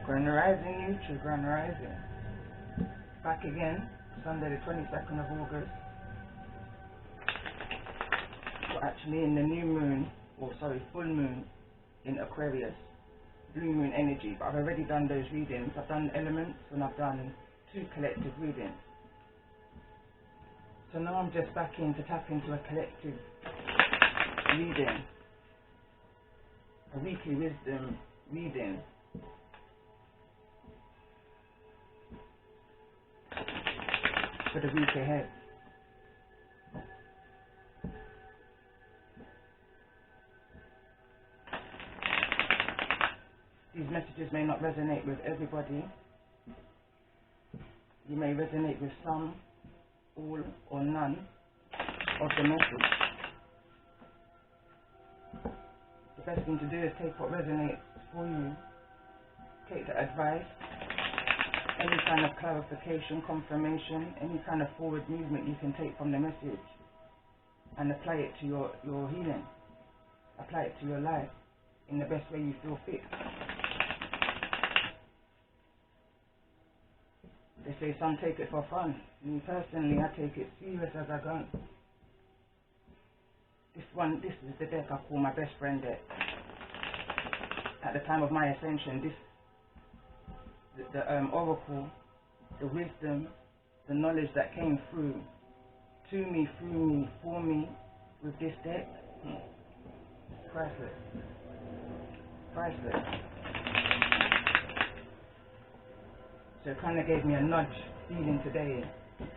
Grand Rising YouTube, Grand Rising. Back again, Sunday the 22nd of August. We're actually in the new moon, or sorry, full moon in Aquarius. Blue moon energy, but I've already done those readings. I've done elements and I've done 2 collective readings. So now I'm just back in to tap into a collective reading. A weekly wisdom reading. For the week ahead. These messages may not resonate with everybody. You may resonate with some, all, or none of the message. The best thing to do is take what resonates for you. Take the advice, any kind of clarification, confirmation, any kind of forward movement you can take from the message and apply it to your healing. Apply it to your life in the best way you feel fit. They say some take it for fun. Me personally, I take it serious as I go. This is the deck I call my best friend deck. At the time of my ascension, the oracle, the wisdom, the knowledge that came through, to me, through me, for me, with this deck, priceless. Priceless. So it kind of gave me a nudge feeling today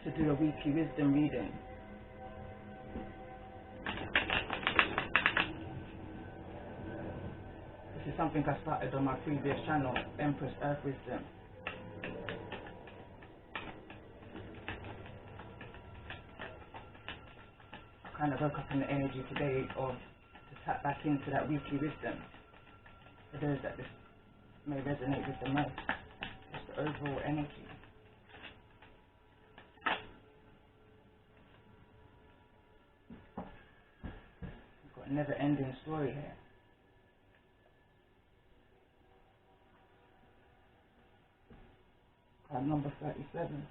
to do a weekly wisdom reading. This is something I started on my previous channel, Empress Earth Wisdom. I kind of woke up in the energy today to tap back into that weekly wisdom. For those that this may resonate with the most. The overall energy. We've got a never-ending story here. Card number 37.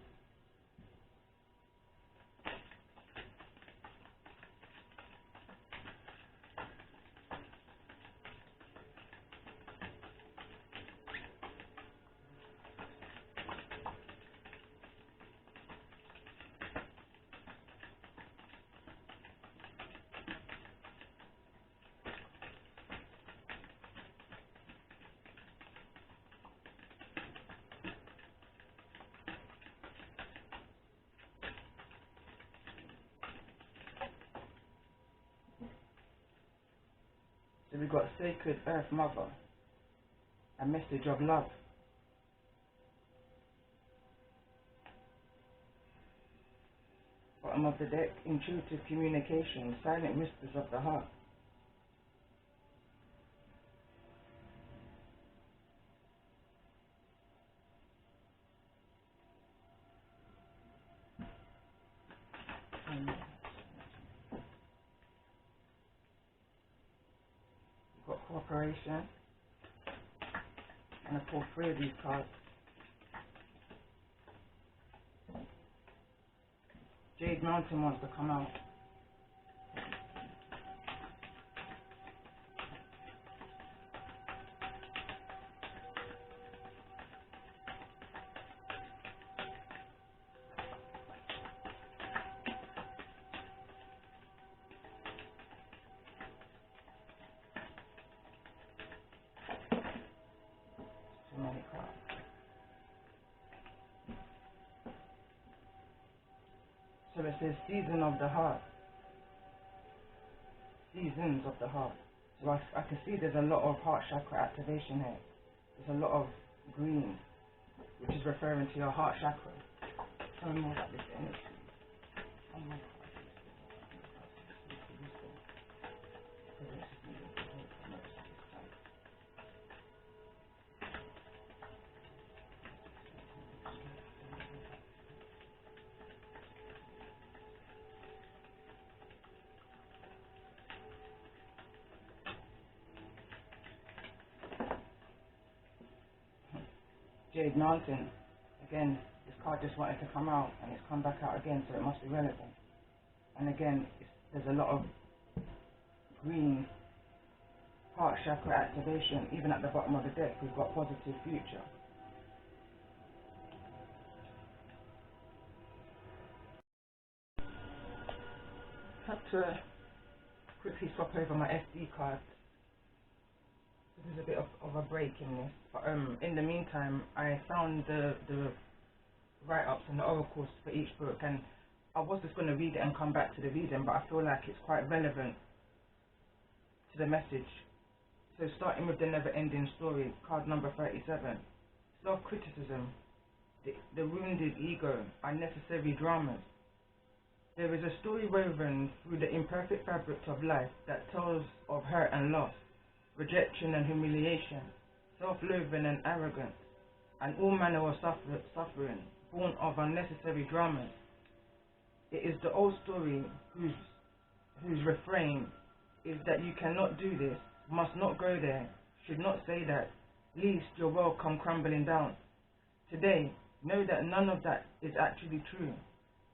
So we've got Sacred Earth Mother, a message of love. Bottom of the deck, intuitive communication, silent whispers of the heart. Cooperation, and I pull 3 of these cards. Jade Mountain wants to come out. So it says season of the heart. Seasons of the heart. So I can see there's a lot of heart chakra activation here. There's a lot of green, which is referring to your heart chakra. Tell me more about this energy. Oh my God. Jade Mountain. Again, this card just wanted to come out and it's come back out again, so it must be relevant. And again, there's a lot of green heart chakra activation. Even at the bottom of the deck, we've got positive future. I have to quickly swap over my SD card. There's a bit of a break in this, but in the meantime, I found the write-ups and the oracles for each book, and I was just going to read it and come back to the reading, but I feel like it's quite relevant to the message. So starting with the never-ending story, card number 37, self-criticism, the wounded ego, unnecessary dramas. There is a story woven through the imperfect fabric of life that tells of hurt and loss, rejection and humiliation, self-loathing and arrogance, and all manner of suffering, born of unnecessary dramas. It is the old story whose refrain is that you cannot do this, must not go there, should not say that, lest your world come crumbling down. Today, know that none of that is actually true.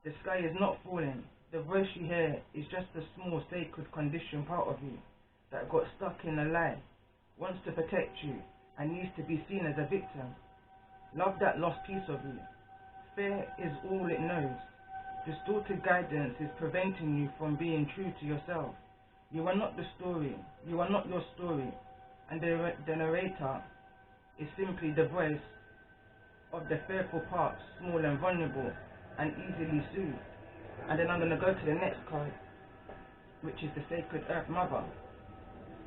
The sky is not falling. The voice you hear is just a small sacred conditioned part of you that got stuck in a lie, wants to protect you, and needs to be seen as a victim. Love that lost piece of you. Fear is all it knows. Distorted guidance is preventing you from being true to yourself. You are not the story. You are not your story. And the narrator is simply the voice of the fearful parts, small and vulnerable, and easily soothed. And then I'm going to go to the next card, which is the Sacred Earth Mother.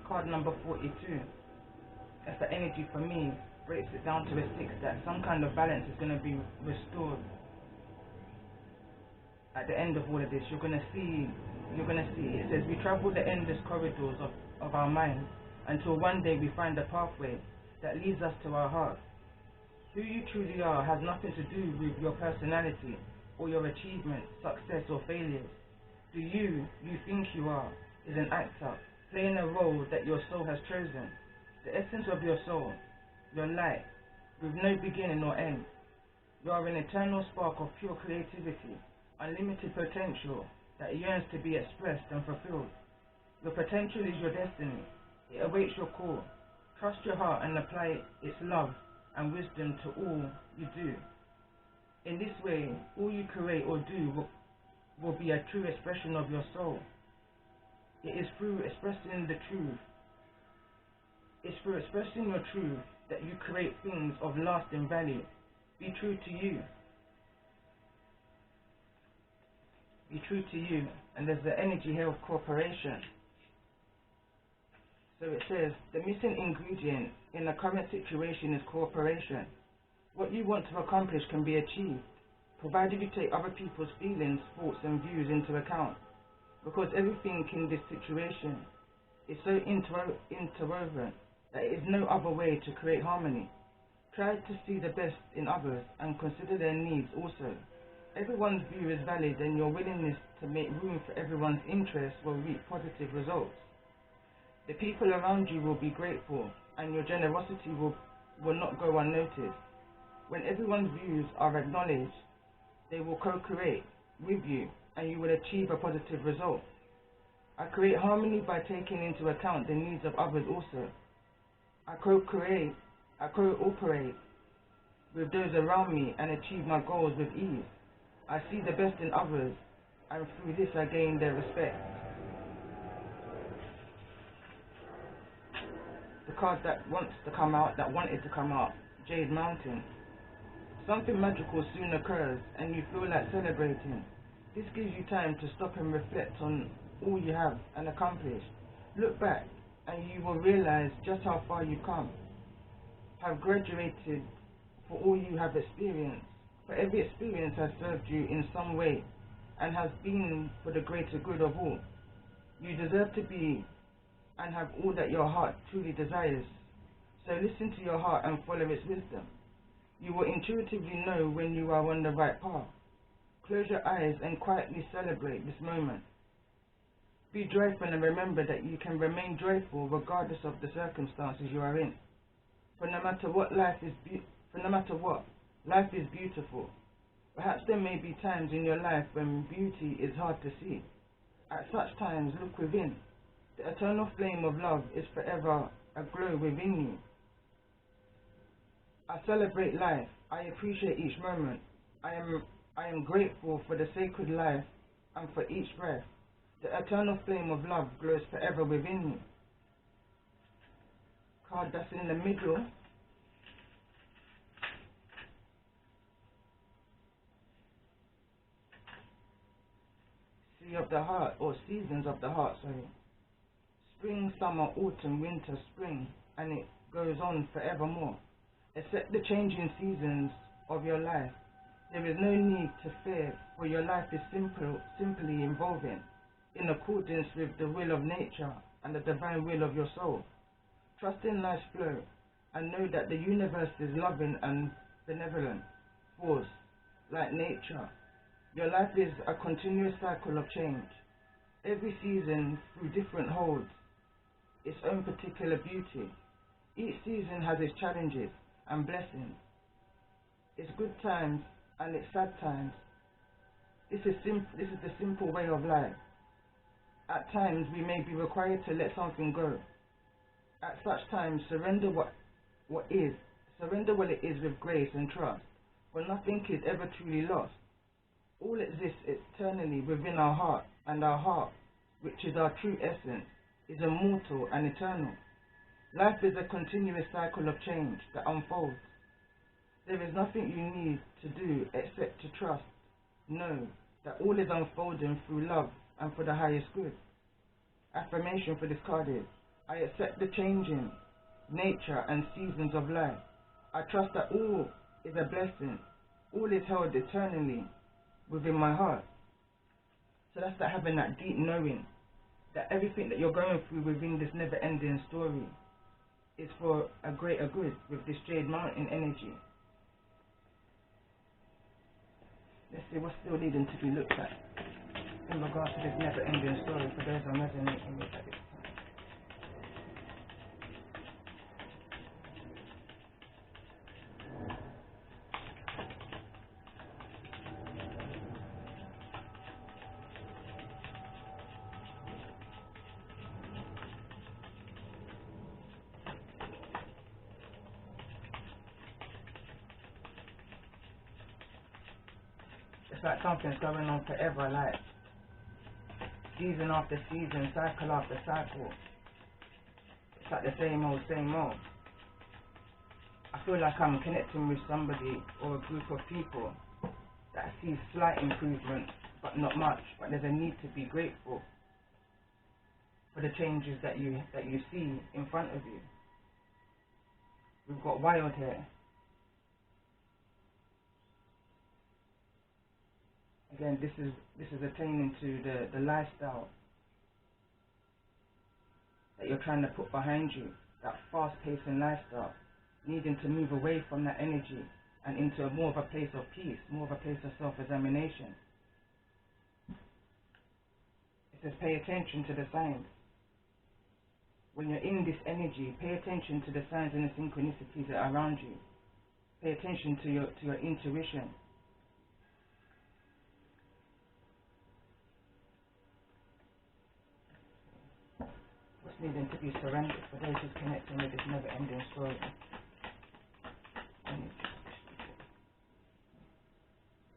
Card number 42. That's the energy for me. Breaks it down to a 6 that some kind of balance is going to be restored. At the end of all of this, you're going to see, it says, we travel the endless corridors of our mind until one day we find a pathway that leads us to our heart. Who you truly are has nothing to do with your personality or your achievements, success or failures. The you think you are is an actor playing a role that your soul has chosen. The essence of your soul, your light, with no beginning or end. You are an eternal spark of pure creativity, unlimited potential that yearns to be expressed and fulfilled. Your potential is your destiny. It awaits your call. Trust your heart and apply its love and wisdom to all you do. In this way, all you create or do will be a true expression of your soul. It is through expressing the truth. It's through expressing your truth that you create things of lasting value. Be true to you. Be true to you. And there's the energy here of cooperation. So it says, the missing ingredient in the current situation is cooperation. What you want to accomplish can be achieved, provided you take other people's feelings, thoughts and views into account. Because everything in this situation is so interwoven that there is no other way to create harmony. Try to see the best in others and consider their needs also. Everyone's view is valid, and your willingness to make room for everyone's interests will reap positive results. The people around you will be grateful, and your generosity will not go unnoticed. When everyone's views are acknowledged, they will co-create with you, and you will achieve a positive result. I create harmony by taking into account the needs of others also. I co-operate with those around me and achieve my goals with ease. I see the best in others, and through this I gain their respect. The card that wanted to come out, Jade Mountain. Something magical soon occurs, and you feel like celebrating. This gives you time to stop and reflect on all you have and accomplished. Look back, and you will realize just how far you've come. Have graduated for all you have experienced. For every experience has served you in some way, and has been for the greater good of all. You deserve to be and have all that your heart truly desires. So listen to your heart and follow its wisdom. You will intuitively know when you are on the right path. Close your eyes and quietly celebrate this moment. Be joyful and remember that you can remain joyful regardless of the circumstances you are in. For no matter what life For no matter what, life is beautiful. Perhaps there may be times in your life when beauty is hard to see. At such times, look within. The eternal flame of love is forever aglow within you. I celebrate life. I appreciate each moment. I am grateful for the sacred life and for each breath. The eternal flame of love glows forever within you. Card that's in the middle. Sea of the heart, or seasons of the heart, sorry. Spring, summer, autumn, winter, spring, and it goes on forevermore. Accept the changing seasons of your life. There is no need to fear, for your life is simply evolving in accordance with the will of nature and the divine will of your soul. Trust in life's flow and know that the universe is loving and benevolent force like nature. Your life is a continuous cycle of change. Every season through different holds its own particular beauty. Each season has its challenges and blessings, its good times and its sad times. This is the simple way of life. At times we may be required to let something go. At such times, surrender what it is with grace and trust, for nothing is ever truly lost. All exists eternally within our heart, and our heart, which is our true essence, is immortal and eternal. Life is a continuous cycle of change that unfolds. There is nothing you need to do except to trust. Know that all is unfolding through love and for the highest good. Affirmation for this card is, I accept the changing nature and seasons of life. I trust that all is a blessing. All is held eternally within my heart. So that's that, having that deep knowing that everything that you're going through within this never-ending story is for a greater good with this Jade Mountain energy. Let's see what's still needing to be looked at in regards to this never-ending story for those I'm resonating with at this time. It's like something's going on forever, like season after season, cycle after cycle. It's like the same old, same old. I feel like I'm connecting with somebody or a group of people that see slight improvement, but not much. But there's a need to be grateful for the changes that you see in front of you. We've got Wild here. Again, this is attaining to the lifestyle that you're trying to put behind you, that fast-pacing lifestyle, needing to move away from that energy and into more of a place of peace, more of a place of self-examination. It says pay attention to the signs. When you're in this energy, pay attention to the signs and the synchronicities that are around you. Pay attention to your intuition. Needing to be surrendered for those who's connecting with this never-ending story.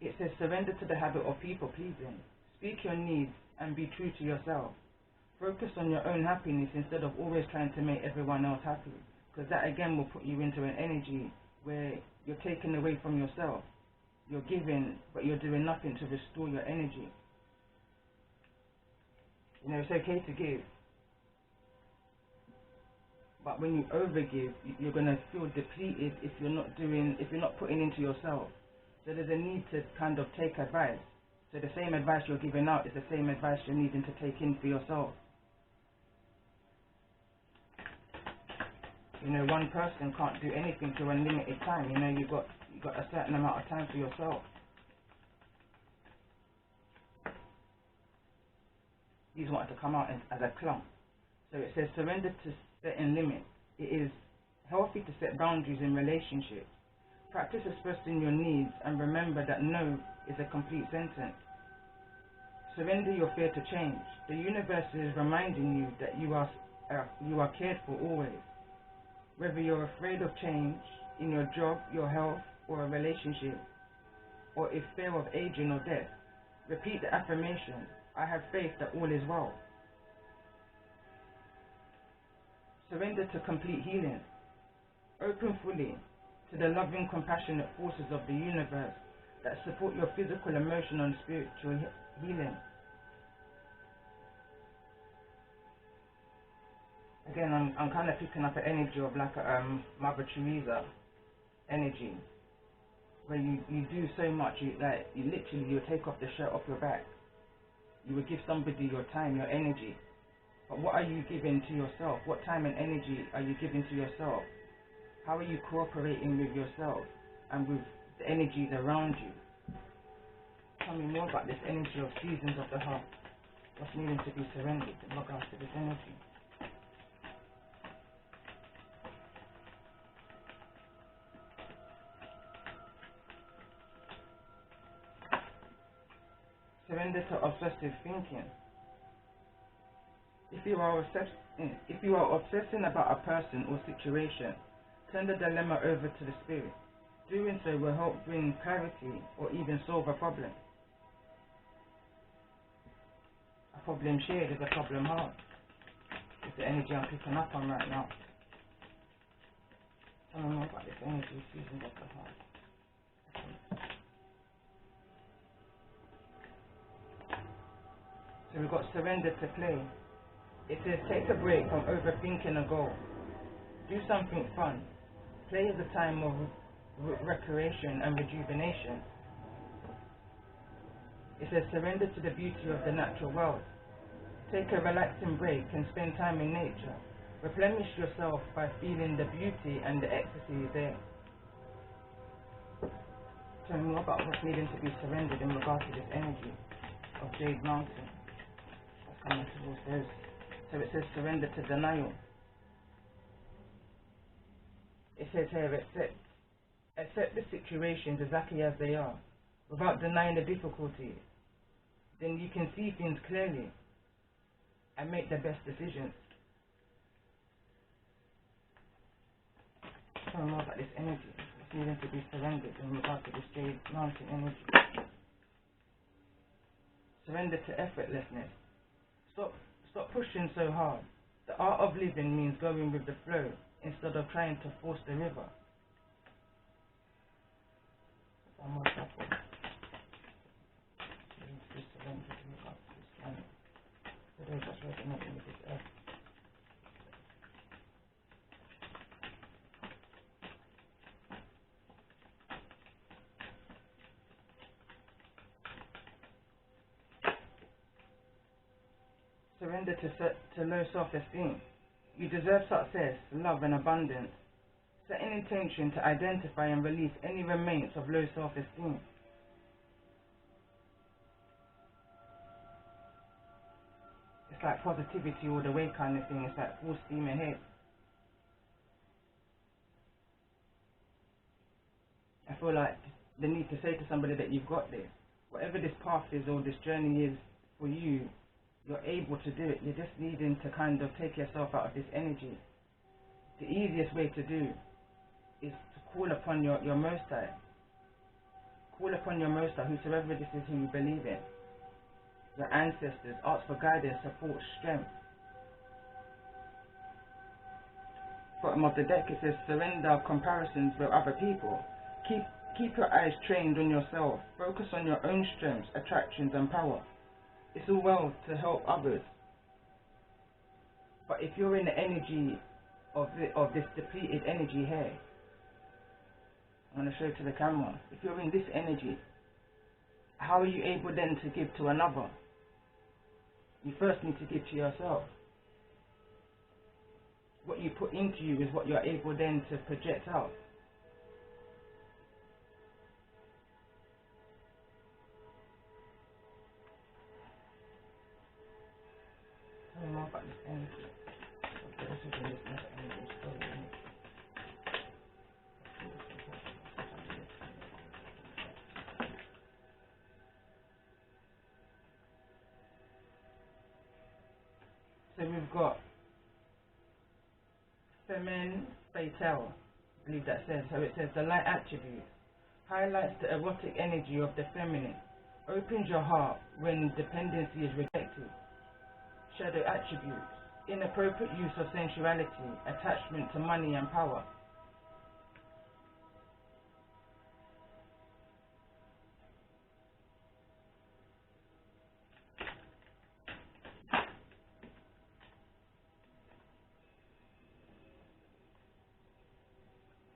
It says surrender to the habit of people-pleasing. Speak your needs and be true to yourself. Focus on your own happiness instead of always trying to make everyone else happy, because that again will put you into an energy where you're taking away from yourself. You're giving, but you're doing nothing to restore your energy. You know, it's okay to give, but when you overgive, you're going to feel depleted if you're not putting into yourself. So there's a need to kind of take advice. So the same advice you're giving out is the same advice you're needing to take in for yourself. You know, one person can't do anything to unlimited time. You know, you've got a certain amount of time for yourself. These wanted to come out as a clump. So it says surrender to setting limits. It is healthy to set boundaries in relationships. Practice expressing your needs and remember that no is a complete sentence. Surrender your fear to change. The universe is reminding you that you are cared for always. Whether you're afraid of change in your job, your health, or a relationship, or if fear of aging or death, repeat the affirmation, I have faith that all is well. Surrender to complete healing. Open fully to the loving, compassionate forces of the universe that support your physical, emotional, and spiritual healing. Again, I'm kind of picking up an energy of like a Mother Teresa energy, where you do so much, you take off the shirt off your back. You would give somebody your time, your energy. But what are you giving to yourself? What time and energy are you giving to yourself? How are you cooperating with yourself and with the energies around you? Tell me more about this energy of seasons of the heart. What's needing to be surrendered in regards to this energy? Surrender to obsessive thinking. If you are obsessing about a person or situation, turn the dilemma over to the spirit. Doing so will help bring clarity or even solve a problem. A problem shared is a problem halved. It's the energy I'm picking up on right now. Tell me more about this energy, seasons of the heart. So we've got surrender to play. It says take a break from overthinking a goal. Do something fun. Play is a time of recreation and rejuvenation. It says surrender to the beauty of the natural world. Take a relaxing break and spend time in nature. Replenish yourself by feeling the beauty and the ecstasy there. Tell me more about what's needing to be surrendered in regards to this energy of Jade Mountain. That's coming towards those. So it says surrender to denial. It says here, accept the situations exactly as they are, without denying the difficulties. Then you can see things clearly and make the best decisions. Tell me more about this energy. It's needing to be surrendered in regard to this Jade Mountain energy. Surrender to effortlessness. Stop pushing so hard. The art of living means going with the flow instead of trying to force the river. One more couple. For those that's resonating with this earth. Surrender to low self-esteem. You deserve success, love and abundance. Set an intention to identify and release any remains of low self-esteem. It's like positivity all the way kind of thing. It's like full steam ahead. I feel like the need to say to somebody that you've got this. Whatever this path is or this journey is for you, you're able to do it. You're just needing to kind of take yourself out of this energy. The easiest way to do is to call upon your Most High. Call upon your Most High, whosoever this is who you believe in. Your ancestors. Ask for guidance, support, strength. Bottom of the deck it says surrender comparisons with other people. Keep your eyes trained on yourself. Focus on your own strengths, attractions and power. It's all well to help others, but if you're in the energy of this depleted energy here, I'm going to show it to the camera. If you're in this energy, how are you able then to give to another? You first need to give to yourself. What you put into you is what you're able then to project out. Tell me more about this energy. Okay, this is in this energy story. So we've got Femen Fatal, I believe that says. So it says the light attribute highlights the erotic energy of the feminine, opens your heart when dependency is rejected. Shadow attributes, inappropriate use of sensuality, attachment to money and power.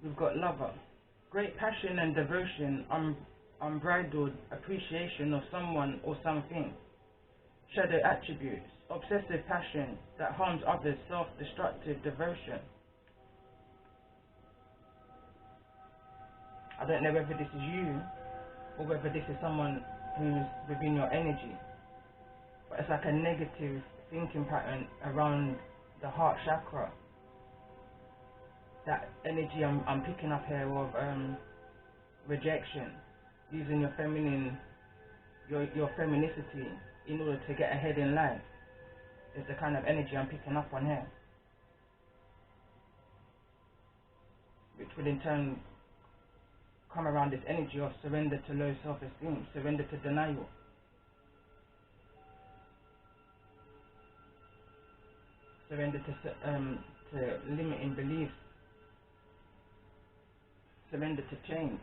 We've got Lover, great passion and devotion, unbridled appreciation of someone or something. Shadow attributes, obsessive passion that harms others, self-destructive devotion. I don't know whether this is you or whether this is someone who's within your energy, but it's like a negative thinking pattern around the heart chakra. That energy I'm picking up here of rejection, using your feminine, your femininity in order to get ahead in life. Is the kind of energy I'm picking up on here, which would in turn come around this energy of surrender to low self-esteem, surrender to denial. Surrender to limiting beliefs, surrender to change.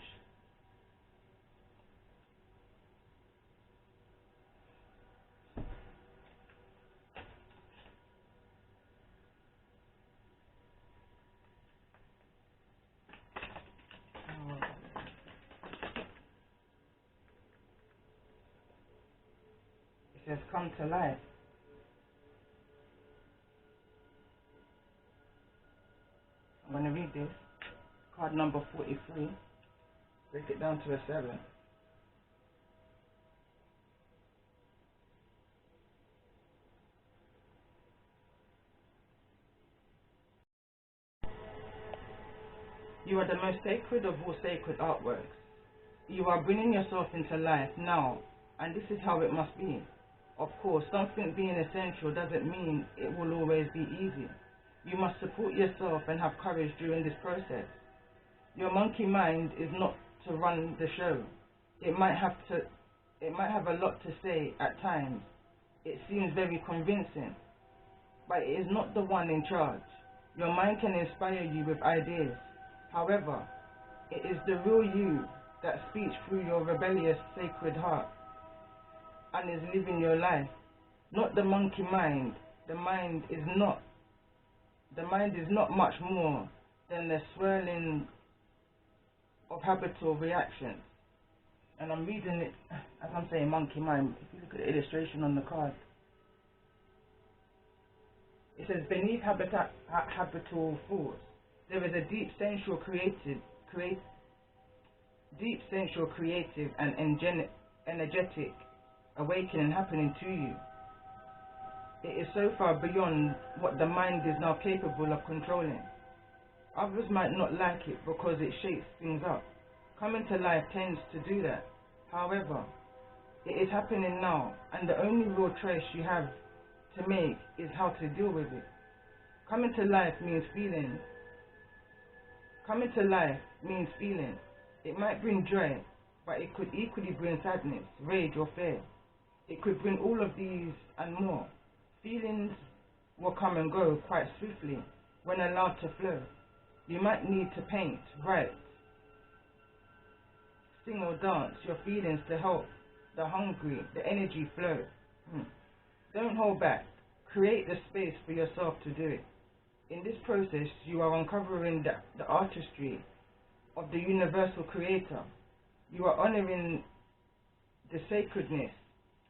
It says come to life. I'm going to read this. Card number 43. Break it down to a 7. You are the most sacred of all sacred artworks. You are bringing yourself into life now, and this is how it must be. Of course, something being essential doesn't mean it will always be easy. You must support yourself and have courage during this process. Your monkey mind is not to run the show. It might have a lot to say at times. It seems very convincing, but it is not the one in charge. Your mind can inspire you with ideas. However, it is the real you that speaks through your rebellious sacred heart and is living your life, not the monkey mind. The mind is not much more than the swirling of habitual reactions. And I'm reading it as I'm saying monkey mind. If you look at the illustration on the card, it says beneath habitual thoughts there is a deep sensual creative and energetic awakening happening to you. It is so far beyond what the mind is now capable of controlling. Others might not like it because it shakes things up. Coming to life tends to do that. However, it is happening now, and the only real choice you have to make is how to deal with it. Coming to life means feeling. It might bring joy, but it could equally bring sadness, rage, or fear. It could bring all of these and more. Feelings will come and go quite swiftly when allowed to flow. You might need to paint, write, sing or dance your feelings to help the energy flow. Don't hold back. Create the space for yourself to do it. In this process, you are uncovering the artistry of the universal creator. You are honoring the sacredness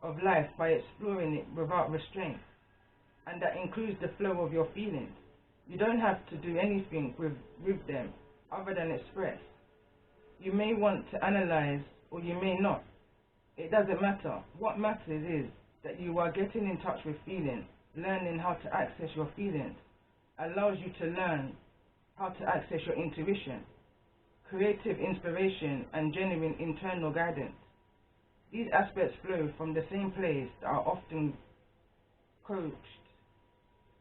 of life by exploring it without restraint, and that includes the flow of your feelings. You don't have to do anything with them other than express. You may want to analyze or you may not. It doesn't matter. What matters is that you are getting in touch with feelings, learning how to access your feelings, allows you to learn how to access your intuition, creative inspiration, and genuine internal guidance. These aspects flow from the same place that are often coached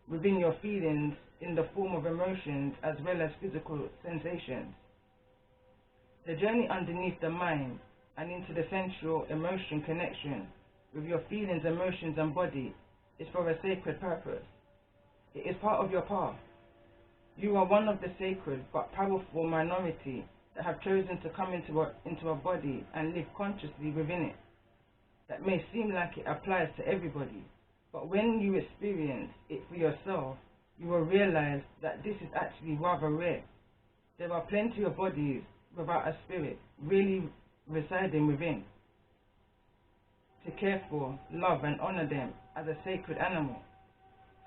within your feelings in the form of emotions as well as physical sensations. The journey underneath the mind and into the sensual emotion connection with your feelings, emotions and body is for a sacred purpose. It is part of your path. You are one of the sacred but powerful minority that have chosen to come into a body and live consciously within it. That may seem like it applies to everybody, but when you experience it for yourself, you will realize that this is actually rather rare. There are plenty of bodies without a spirit really residing within, to care for, love and honor them as a sacred animal.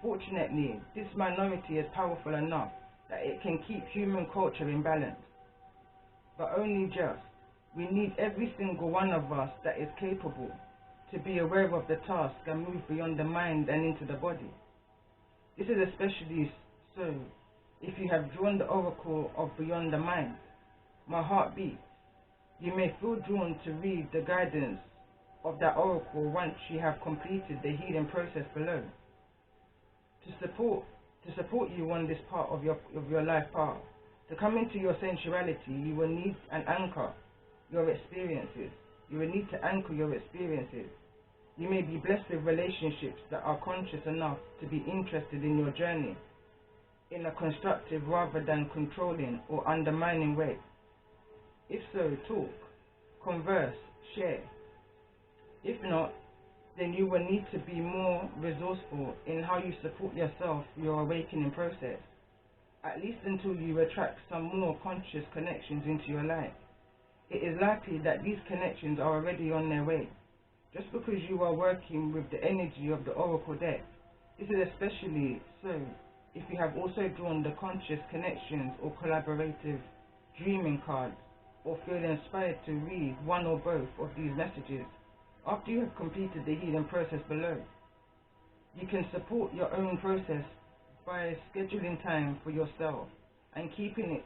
Fortunately, this minority is powerful enough that it can keep human culture in balance. But only just. We need every single one of us that is capable to be aware of the task and move beyond the mind and into the body. This is especially so if you have drawn the oracle of Beyond the Mind, My Heart Beats. You may feel drawn to read the guidance of that oracle once you have completed the healing process below. To support you on this part of your life path, to come into your sensuality, you will need an anchor, your experiences. You will need to anchor your experiences. You may be blessed with relationships that are conscious enough to be interested in your journey in a constructive rather than controlling or undermining way. If so, talk, converse, share. If not, then you will need to be more resourceful in how you support yourself through your awakening process, at least until you attract some more conscious connections into your life. It is likely that these connections are already on their way. Just because you are working with the energy of the oracle deck, this is especially so if you have also drawn the conscious connections or collaborative dreaming cards, or feel inspired to read one or both of these messages after you have completed the healing process below. You can support your own process by scheduling time for yourself and keeping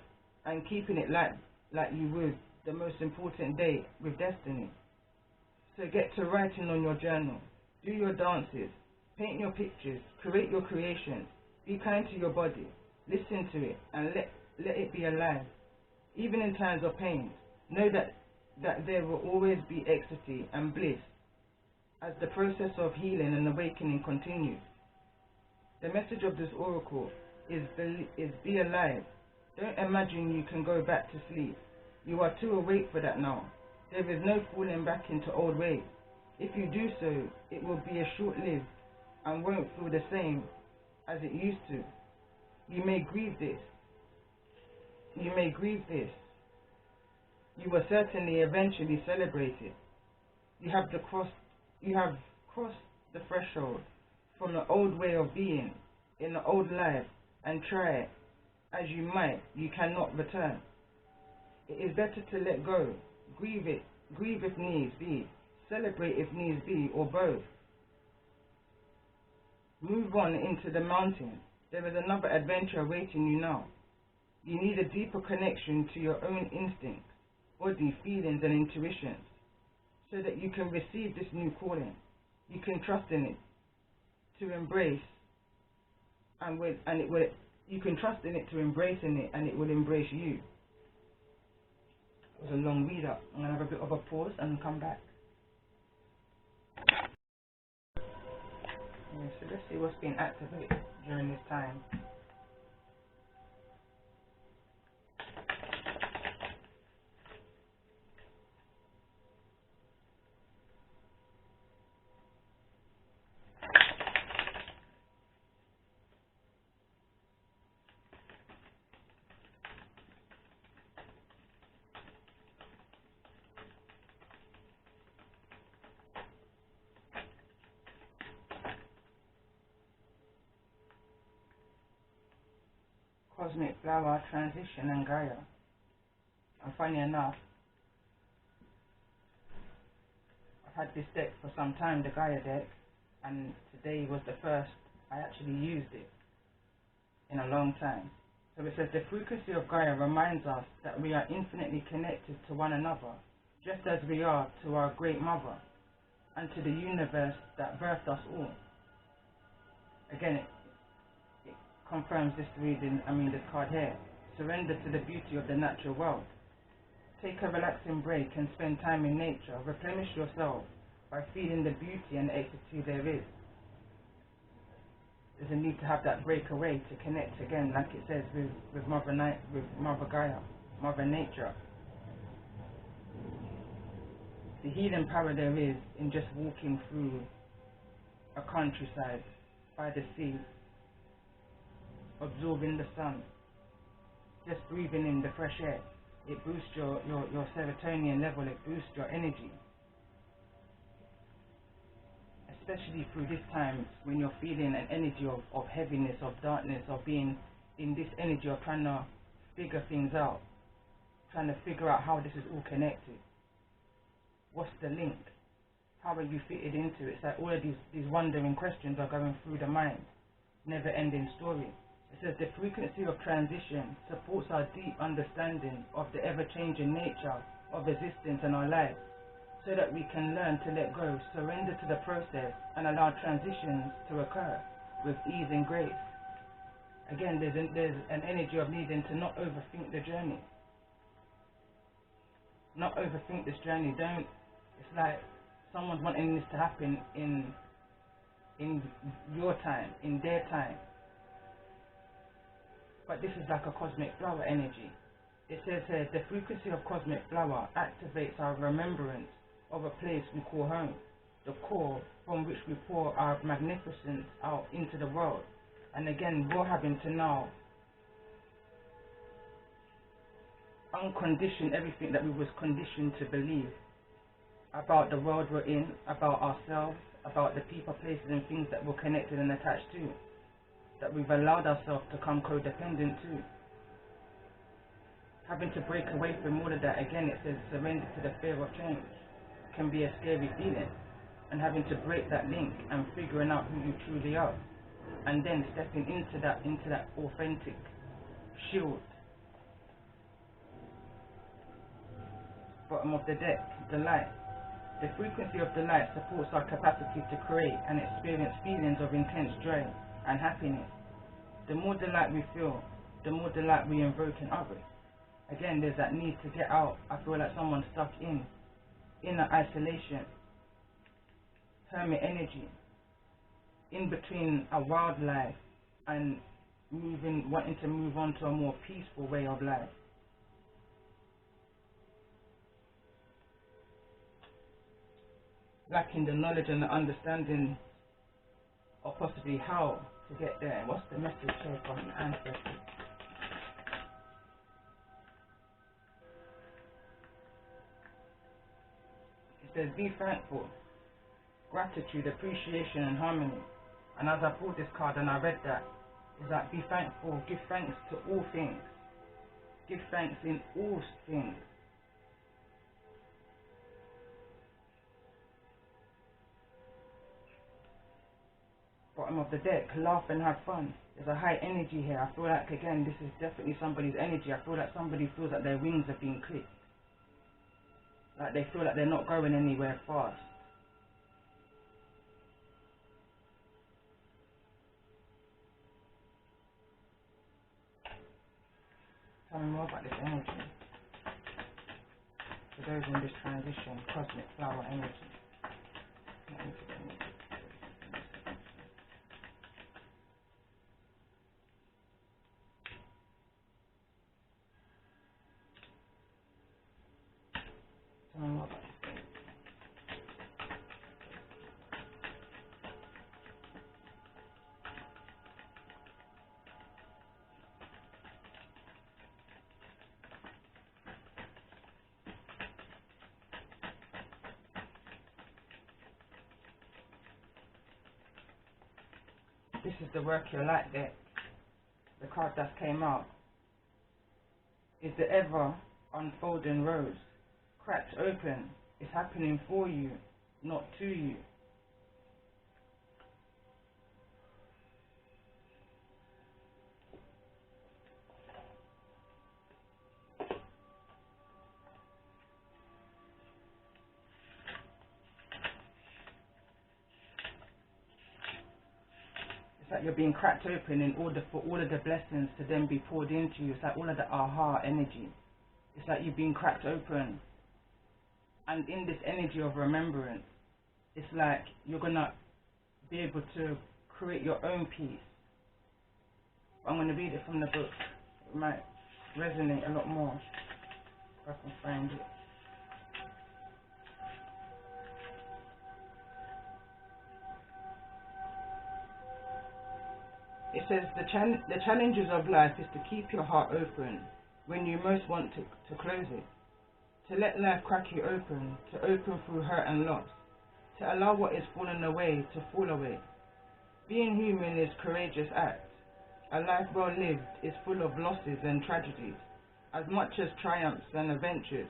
it like you would the most important day with destiny. So get to writing on your journal, do your dances, paint your pictures, create your creations, be kind to your body, listen to it and let it be alive. Even in times of pain, know that there will always be ecstasy and bliss as the process of healing and awakening continues. The message of this oracle is be alive. Don't imagine you can go back to sleep. You are too awake for that now. There is no falling back into old ways. If you do so, it will be a short-lived and won't feel the same as it used to. You may grieve this. You will certainly eventually celebrate it. You have crossed the threshold from the old way of being in the old life, and try as you might, you cannot return. It is better to let go, grieve if needs be, celebrate if needs be, or both. Move on into the mountain. There is another adventure awaiting you now. You need a deeper connection to your own instincts, body, feelings and intuitions, so that you can receive this new calling. You can trust in it to embrace, you can trust in it to embrace in it, and it will embrace you. It was a long read up. I'm going to have a bit of a pause and come back. Yeah, so let's see what's been activated during this time. Cosmic Flower, Transition and Gaia. And funny enough, I've had this deck for some time, the Gaia deck, and today was the first I actually used it in a long time. So it says the frequency of Gaia reminds us that we are infinitely connected to one another, just as we are to our great mother and to the universe that birthed us all. Again, confirms this reading, this card here. Surrender to the beauty of the natural world. Take a relaxing break and spend time in nature. Replenish yourself by feeling the beauty and ecstasy there is. There's a need to have that breakaway to connect again, like it says with Mother Gaia, Mother Nature. The healing power there is in just walking through a countryside by the sea, absorbing the sun, just breathing in the fresh air. It boosts your serotonin level, it boosts your energy. Especially through this time when you're feeling an energy of heaviness, of darkness, of being in this energy of trying to figure things out, trying to figure out how this is all connected. What's the link? How are you fitted into it? It's like all of these wondering questions are going through the mind. Never-ending story. It says the frequency of transition supports our deep understanding of the ever-changing nature of existence in our lives, so that we can learn to let go, surrender to the process, and allow transitions to occur with ease and grace. Again, there's an energy of needing to not overthink the journey. Not overthink this journey. It's like someone's wanting this to happen in your time, in their time. But this is like a cosmic flower energy. It says here, the frequency of cosmic flower activates our remembrance of a place we call home, the core from which we pour our magnificence out into the world. And again, we're having to now uncondition everything that we was conditioned to believe about the world we're in, about ourselves, about the people, places and things that we're connected and attached to, that we've allowed ourselves to become codependent to. Having to break away from all of that, again it says surrender to the fear of change. It can be a scary feeling, and having to break that link and figuring out who you truly are, and then stepping into that authentic shield. Bottom of the deck, delight. The frequency of delight supports our capacity to create and experience feelings of intense joy and happiness. The more delight we feel, the more delight we invoke in others. Again, there's that need to get out. I feel like someone's stuck in inner isolation, hermit energy, in between a wild life and wanting to move on to a more peaceful way of life. Lacking the knowledge and the understanding of possibly how to get there. What's the message here from the ancestors? It says, be thankful, gratitude, appreciation and harmony. And as I pulled this card and I read that, it's like, be thankful, give thanks to all things. Give thanks in all things. Bottom of the deck, laugh and have fun. There's a high energy here. I feel like, again, this is definitely somebody's energy. I feel like somebody feels like their wings are being clipped. Like they feel like they're not going anywhere fast. Tell me more about this energy. For those in this transition, cosmic flower energy. Tell me more about this. This is the work your light deck. The card that came out is the ever unfolding rose. Cracks open. It's happening for you, not to you. like you're being cracked open in order for all of the blessings to then be poured into you. It's like all of the aha energy. It's like you've been cracked open. And in this energy of remembrance, it's like you're going to be able to create your own peace. I'm going to read it from the book. It might resonate a lot more if I can find it. It says, the challenges of life is to keep your heart open when you most want to close it. To let life crack you open, to open through hurt and loss. To allow what is fallen away to fall away. Being human is a courageous act. A life well lived is full of losses and tragedies, as much as triumphs and adventures.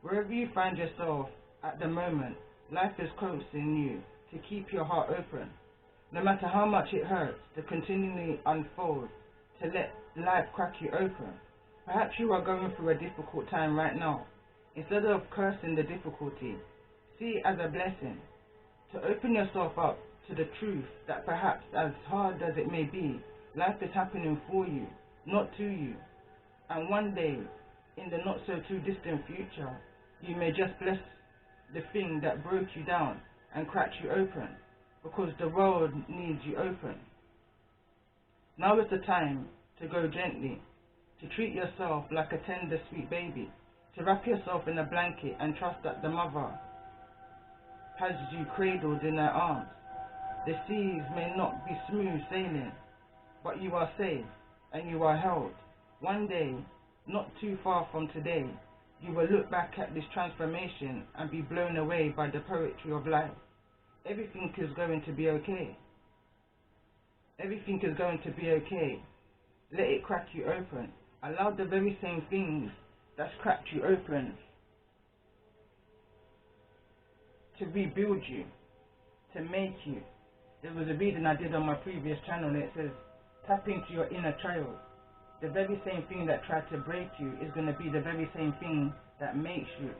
Wherever you find yourself at the moment, life is coaxing you to keep your heart open. No matter how much it hurts, to continually unfold, to let life crack you open. Perhaps you are going through a difficult time right now. Instead of cursing the difficulty, see it as a blessing. To open yourself up to the truth that perhaps, as hard as it may be, life is happening for you, not to you. And one day, in the not so too distant future, you may just bless the thing that broke you down and cracked you open, because the world needs you open. Now is the time to go gently, to treat yourself like a tender, sweet baby, to wrap yourself in a blanket and trust that the mother has you cradled in her arms. The seas may not be smooth sailing, but you are safe and you are held. One day, not too far from today, you will look back at this transformation and be blown away by the poetry of life. Everything is going to be okay. Everything is going to be okay. Let it crack you open. Allow the very same things that's cracked you open to rebuild you, to make you. There was a reading I did on my previous channel, and it says, tap into your inner child. The very same thing that tried to break you is going to be the very same thing that makes you.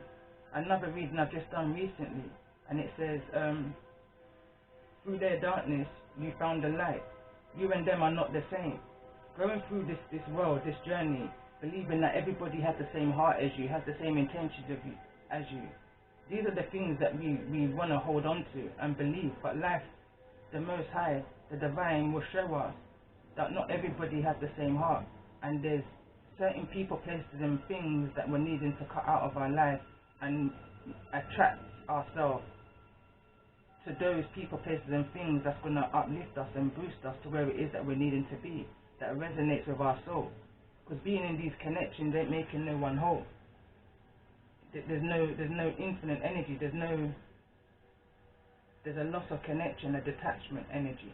Another reading I've just done recently, and it says, through their darkness, you found the light. You and them are not the same. Going through this world, this journey, believing that everybody has the same heart as you, has the same intentions of you as you. These are the things that we want to hold on to and believe. But life, the Most High, the Divine, will show us that not everybody has the same heart. And there's certain people, places and things that we're needing to cut out of our life and attract ourselves to those people, places and things that's going to uplift us and boost us to where it is that we're needing to be, that resonates with our soul. Because being in these connections ain't making no one whole. There's no infinite energy. There's a loss of connection, a detachment energy,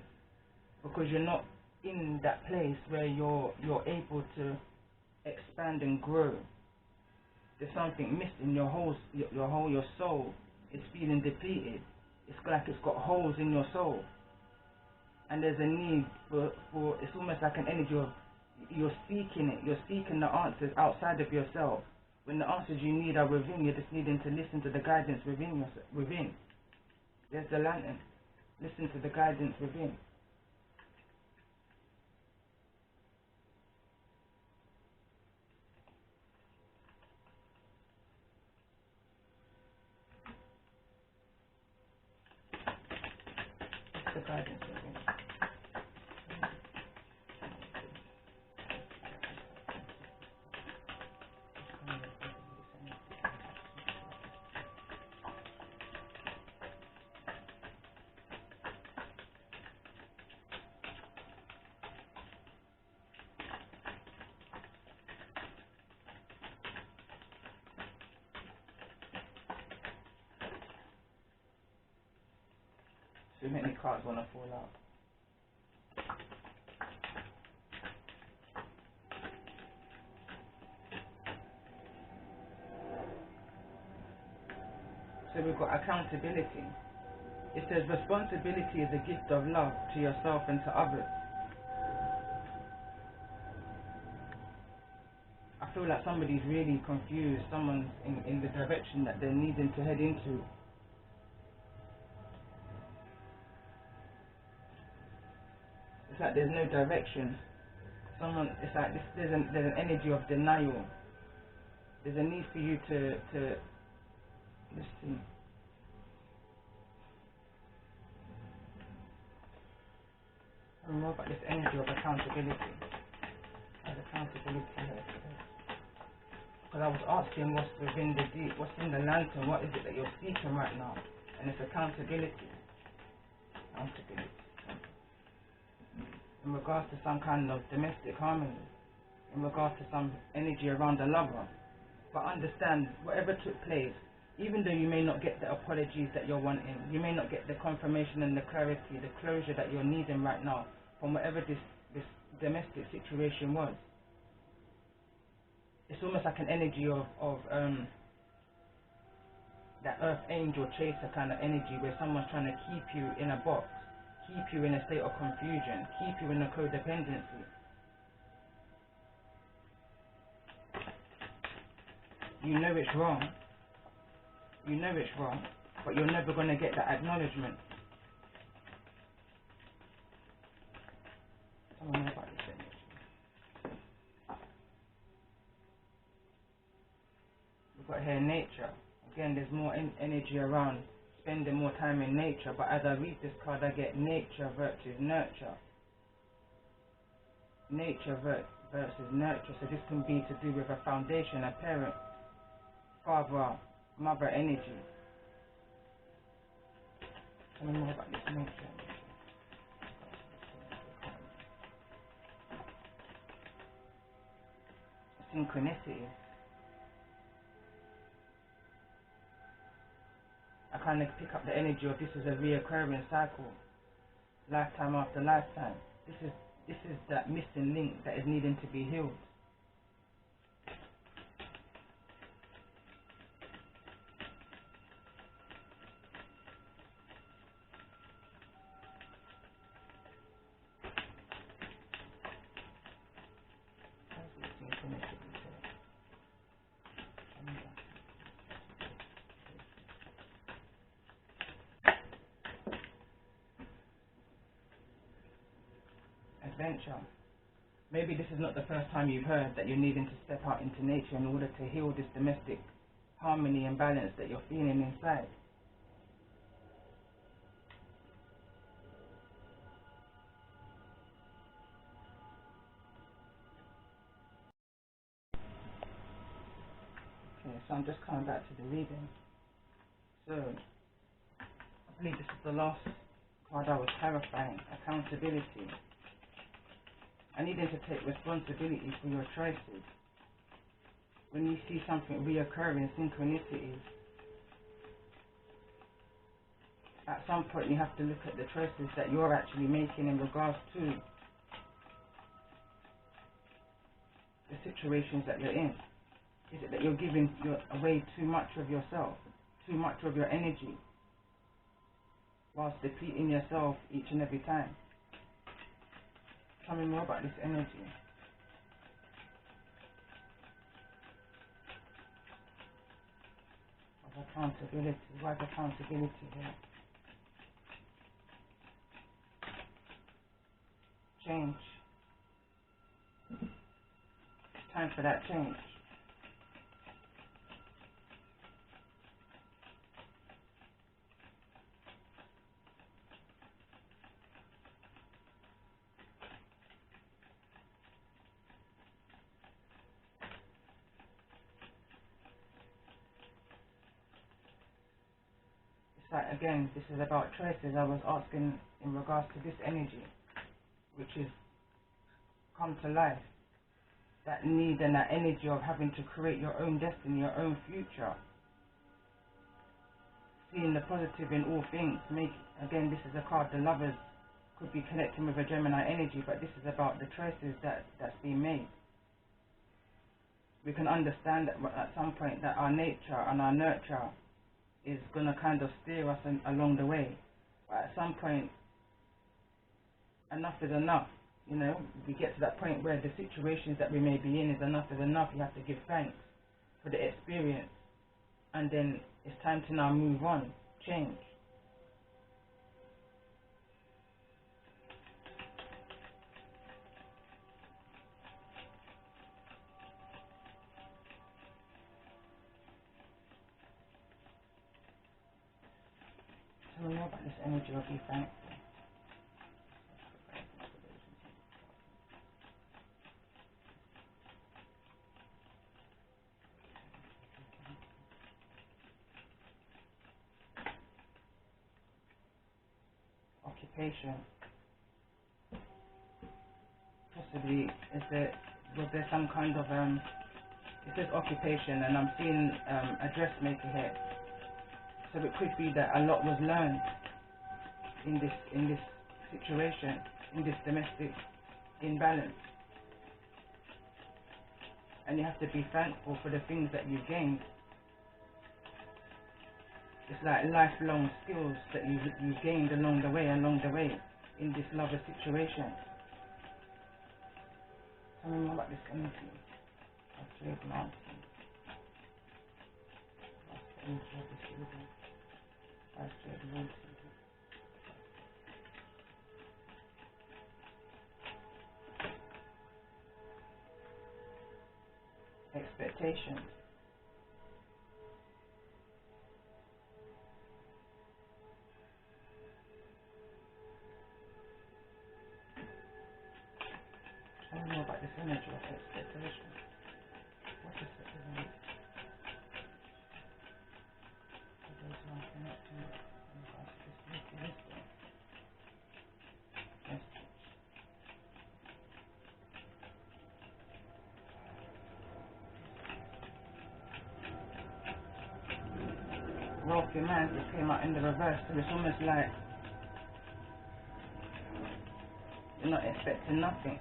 because you're not in that place where you're able to expand and grow. There's something missing. Your soul is feeling depleted. It's like it's got holes in your soul, and there's a need for it's almost like an energy of you're seeking it. You're seeking the answers outside of yourself, when the answers you need are within. You're just needing to listen to the guidance within. There's the lantern. Listen to the guidance within. The guidance within. Too many cards want to fall out. So we've got accountability. It says responsibility is a gift of love to yourself and to others. I feel like somebody's really confused. Someone's in the direction that they're needing to head into. It's like there's no direction. It's like there's an energy of denial. There's a need for you to let's see. I don't know about this energy of accountability. There's accountability here. Because I was asking what's within the deep, what's in the lantern, what is it that you're seeking right now? And it's accountability. Accountability. In regards to some kind of domestic harmony, in regards to some energy around a lover. But understand, whatever took place, even though you may not get the apologies that you're wanting, you may not get the confirmation and the clarity, the closure that you're needing right now from whatever this domestic situation was. It's almost like an energy of that earth angel chaser kind of energy, where someone's trying to keep you in a box, keep you in a state of confusion, keep you in a codependency. You know it's wrong. You know it's wrong, but you're never going to get that acknowledgement. I don't know about this energy. We've got here nature. Again, there's more energy around spending more time in nature, but as I read this card, I get nature versus nurture. Nature versus nurture. So this can be to do with a foundation, a parent, father, mother energy. Tell me more about this nature. Synchronicity. I kind of pick up the energy of this is a reoccurring cycle, lifetime after lifetime. This is that missing link that is needing to be healed. Adventure. Maybe this is not the first time you've heard that you're needing to step out into nature in order to heal this domestic harmony and balance that you're feeling inside. Okay, so I'm just coming back to the reading. So, I believe this is the last card I was clarifying. Accountability. I need them to take responsibility for your choices. When you see something reoccurring, synchronicities, at some point you have to look at the choices that you're actually making in regards to the situations that you're in. Is it that you're giving away too much of yourself, too much of your energy, whilst depleting yourself each and every time? Tell me more about this energy. Of accountability. Why is accountability here? Change. It's time for that change. Again, this is about choices. I was asking in regards to this energy, which is come to life. That need and that energy of having to create your own destiny, your own future. Seeing the positive in all things. Again, this is a card, the lovers could be connecting with a Gemini energy, but this is about the choices that's being made. We can understand that at some point that our nature and our nurture is going to kind of steer us along the way. But at some point, enough is enough. You know, we get to that point where the situations that we may be in is enough is enough. You have to give thanks for the experience. And then it's time to now move on, change. Tell me more about this energy of be thankful. Occupation. Possibly, was there some kind of it says occupation, and I'm seeing a dressmaker here. So it could be that a lot was learned in this situation, in this domestic imbalance, and you have to be thankful for the things that you've gained. It's like lifelong skills that you've gained along the way in this lover situation. Tell me more about this energy. Trade mountain. Expectations. I don't know about this energy of expectation. What is it? Wealthy man just came out in the reverse, so it's almost like you're not expecting nothing,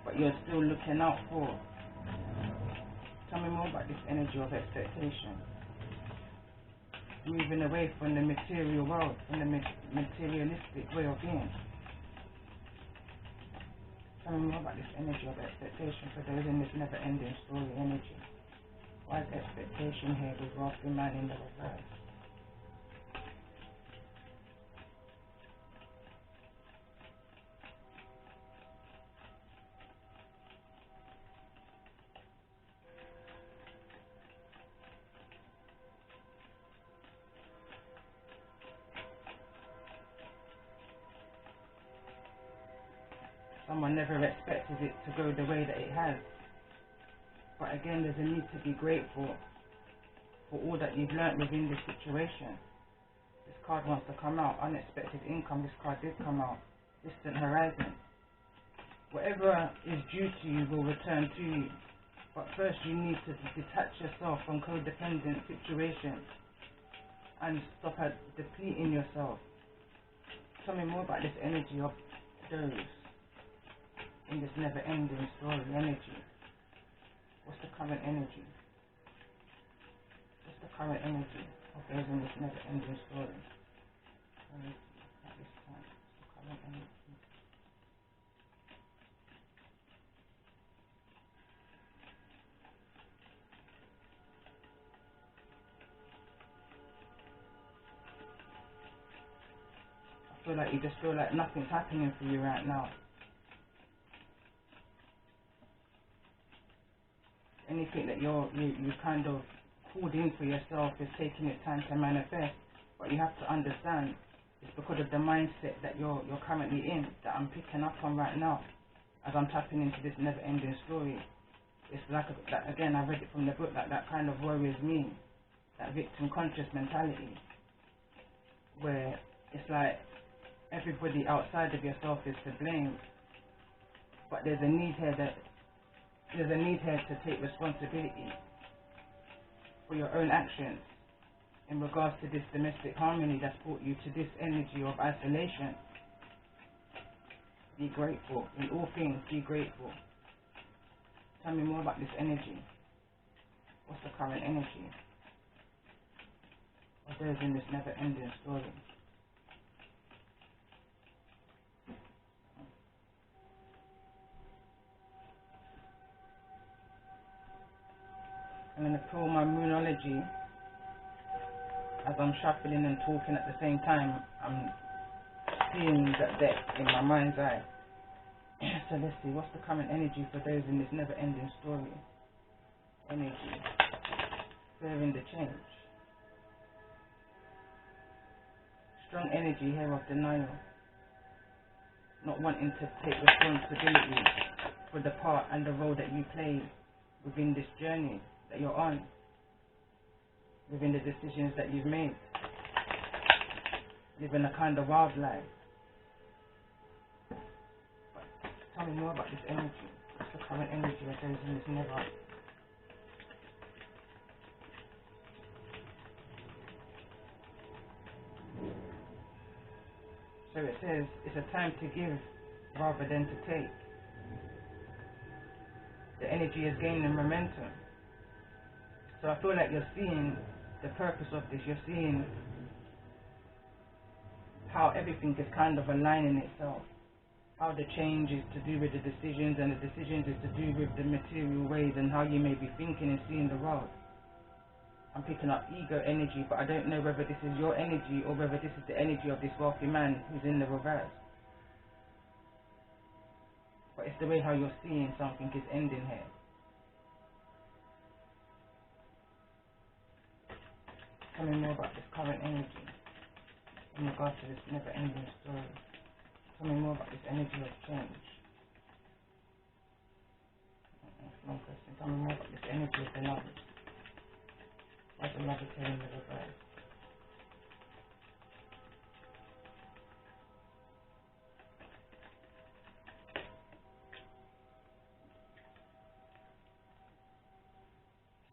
but you're still looking out for. Tell me more about this energy of expectation. Moving away from the material world, from the materialistic way of being. Tell me more about this energy of expectation for those in this never-ending story energy. Why is expectation here with wealthy man in the reverse? Someone never expected it to go the way that it has. But again, there's a need to be grateful for all that you've learnt within this situation. This card wants to come out. Unexpected income. This card did come out. Distant horizon. Whatever is due to you will return to you. But first you need to detach yourself from codependent situations and stop at depleting yourself. Tell me more about this energy of those in this never-ending story energy. What's the current energy? What's the current energy of those in this never-ending story? At this time, what's the current energy? I feel like you just feel like nothing's happening for you right now. Anything that you kind of called in for yourself is taking its time to manifest, but you have to understand it's because of the mindset that you're currently in that I'm picking up on right now as I'm tapping into this never-ending story. It's like that, again, I read it from the book, like that kind of warrior's mean, that victim conscious mentality, where it's like everybody outside of yourself is to blame, but there's a need here to take responsibility for your own actions in regards to this domestic harmony that's brought you to this energy of isolation. Be grateful. In all things, be grateful. Tell me more about this energy. What's the current energy of those in this never-ending story? I'm going to pull my moonology. As I'm shuffling and talking at the same time, I'm seeing that deck in my mind's eye. So let's see, what's the current energy for those in this never-ending story? Energy. Fearing the change. strong energy here of denial, not wanting to take responsibility for the part and the role that you play within this journey that you're on, within the decisions that you've made, living a kind of wild life. But tell me more about this energy. What's the current energy that goes in this never? So it says it's a time to give rather than to take. The energy is gaining momentum. So I feel like you're seeing the purpose of this. You're seeing how everything is kind of aligning itself. How the change is to do with the decisions, and the decisions is to do with the material ways and how you may be thinking and seeing the world. I'm picking up ego energy, but I don't know whether this is your energy or whether this is the energy of this wealthy man who's in the reverse. But it's the way how you're seeing something is ending here. Tell me more about this current energy in regards to this never-ending story. Tell me more about this energy of change. Long question. Tell me more about this energy of the lovers. What's the lover here in the reverse?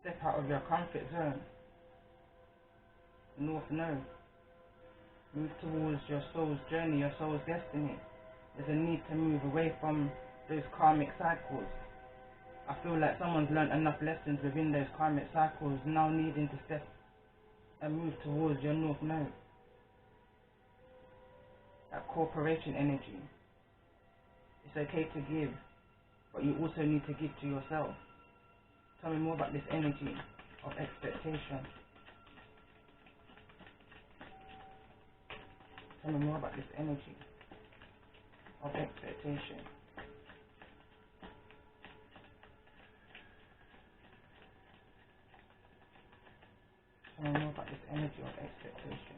Step out of your comfort zone. North Node. Move towards your soul's journey, your soul's destiny. There's a need to move away from those karmic cycles. I feel like someone's learned enough lessons within those karmic cycles, now needing to step and move towards your North Node. That corporation energy. It's okay to give, but you also need to give to yourself. Tell me more about this energy of expectation. Tell me more about this energy of expectation. Tell me more about this energy of expectation.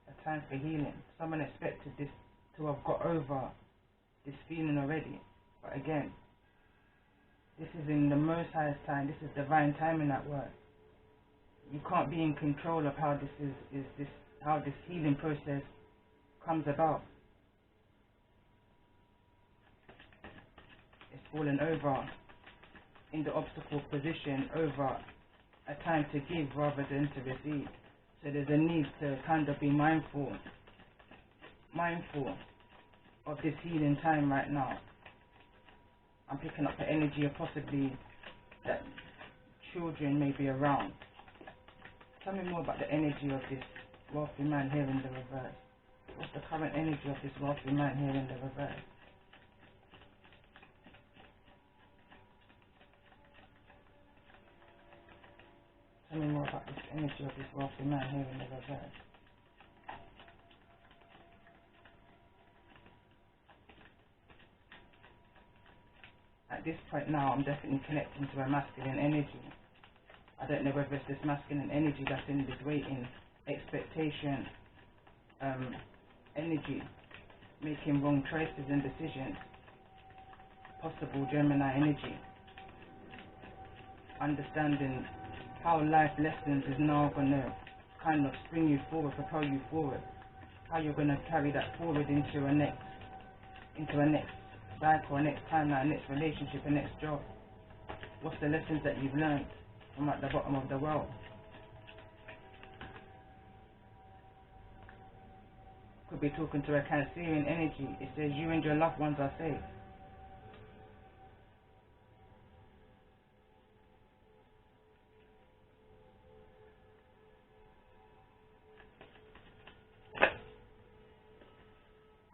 A time for healing. Someone expected this to have got over this feeling already. But again, this is in the Most High's time. This is divine timing at work. You can't be in control of how how this healing process comes about. It's fallen over in the obstacle position over a time to give rather than to receive. So there's a need to kind of be mindful of this healing time right now. I'm picking up the energy of possibly that children may be around. Tell me more about the energy of this wealthy man here in the reverse. What's the current energy of this wealthy man here in the reverse? Tell me more about this energy of this wealthy man here in the reverse. At this point now, I'm definitely connecting to a masculine energy. I don't know whether it's this masculine energy that's in this waiting, expectation, energy, making wrong choices and decisions. Possible Gemini energy. Understanding how life lessons is now going to kind of spring you forward, propel you forward. How you're going to carry that forward into a next cycle, a next timeline, next relationship, a next job. What's the lessons that you've learned from at the bottom of the world? Could be talking to a Cancerian energy. It says you and your loved ones are safe.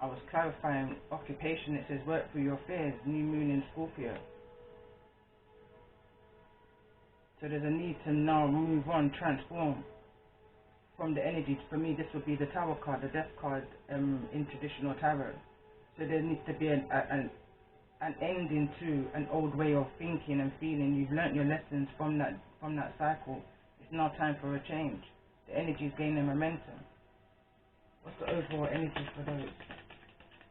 I was clarifying occupation. It says work through your fears. New moon in Scorpio. So there's a need to now move on, transform from the energies. For me, this would be the Tower card, the Death card in traditional tarot. So there needs to be an ending to an old way of thinking and feeling. You've learnt your lessons from that cycle. It's now time for a change. The energy is gaining momentum. What's the overall energy for those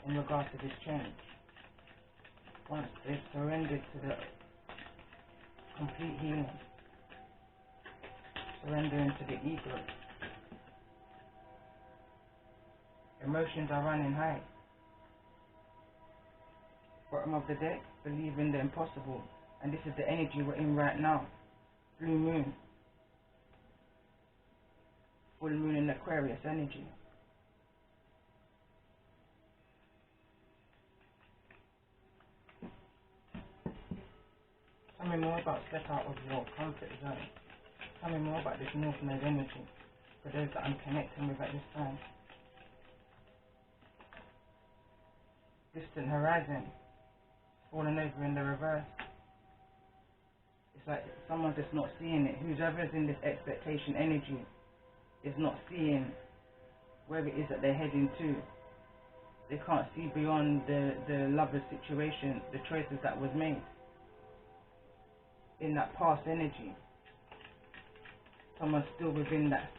in regards to this change? Once they've surrendered to the complete healing, surrendering to the ego, emotions are running high. Bottom of the deck, believe in the impossible. And this is the energy we're in right now. Blue moon. Full moon in Aquarius energy. Tell me more about step out of your comfort zone. Tell me more about this North Node energy for those that I'm connecting with at this time. Distant horizon. Falling over in the reverse. It's like someone's just not seeing it. Whoever's in this expectation energy is not seeing where it is that they're heading to. They can't see beyond the lover's situation, the choices that was made in that past energy. Someone's still within that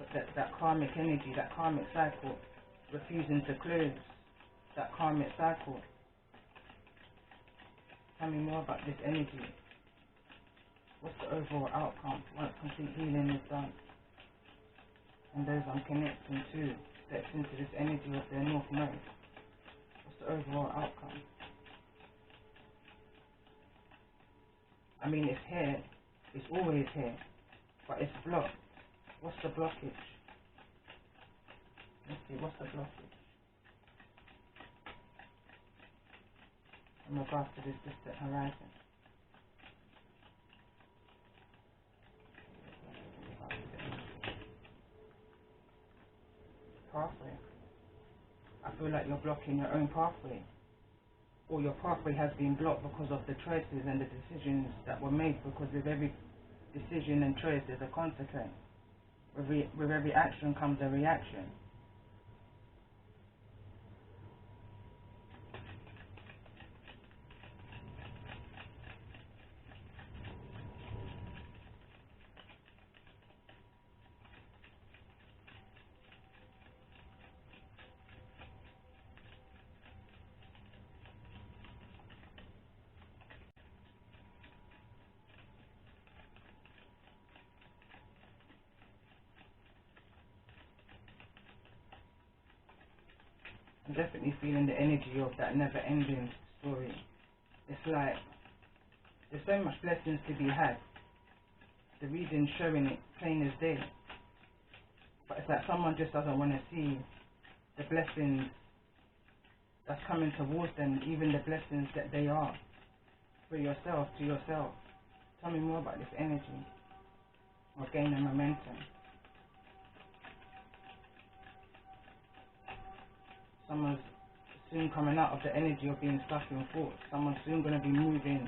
karmic energy, that karmic cycle, refusing to close that karmic cycle. Tell me more about this energy. What's the overall outcome once complete healing is done? And those I'm connecting to steps into this energy of their North Node. What's the overall outcome? I mean, it's here. It's always here. But it's blocked. What's the blockage? Let's see, what's the blockage? In regards to this distant horizon. Pathway. I feel like you're blocking your own pathway. Or your pathway has been blocked because of the choices and the decisions that were made, because with every decision and choice there's a consequence. With every action comes a reaction. I'm definitely feeling the energy of that never-ending story. It's like there's so much blessings to be had. The reading's showing it plain as day. But it's like someone just doesn't want to see the blessings that's coming towards them, even the blessings that they are for yourself, to yourself. Tell me more about this energy of gaining momentum. Someone's soon coming out of the energy of being stuck in thought. Someone's soon going to be moving.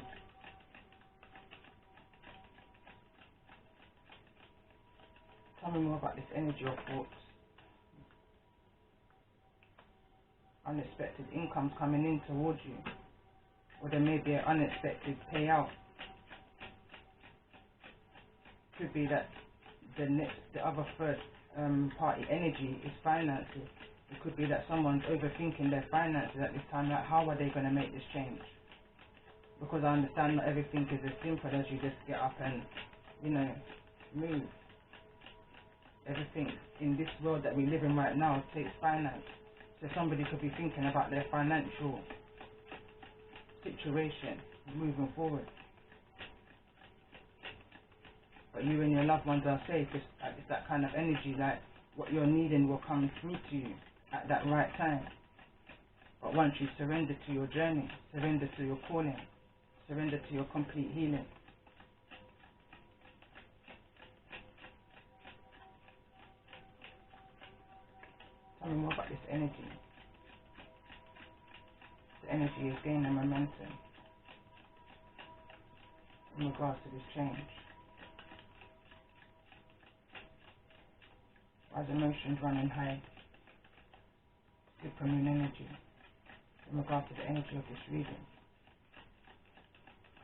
Tell me more about this energy of thoughts. Unexpected incomes coming in towards you. Or there may be an unexpected payout. Could be that the other third party energy is finances. It could be that someone's overthinking their finances at this time, like how are they going to make this change? Because I understand not everything is as simple as you just get up and, move. Everything in this world that we live in right now takes finance. So somebody could be thinking about their financial situation moving forward. But you and your loved ones are safe. It's that kind of energy, like what you're needing will come through to you at that right time. But once you surrender to your journey, surrender to your calling, surrender to your complete healing. Tell me more about this energy. The energy is gaining momentum in regards to this change. As emotions running high, super moon energy in regards to the energy of this reading.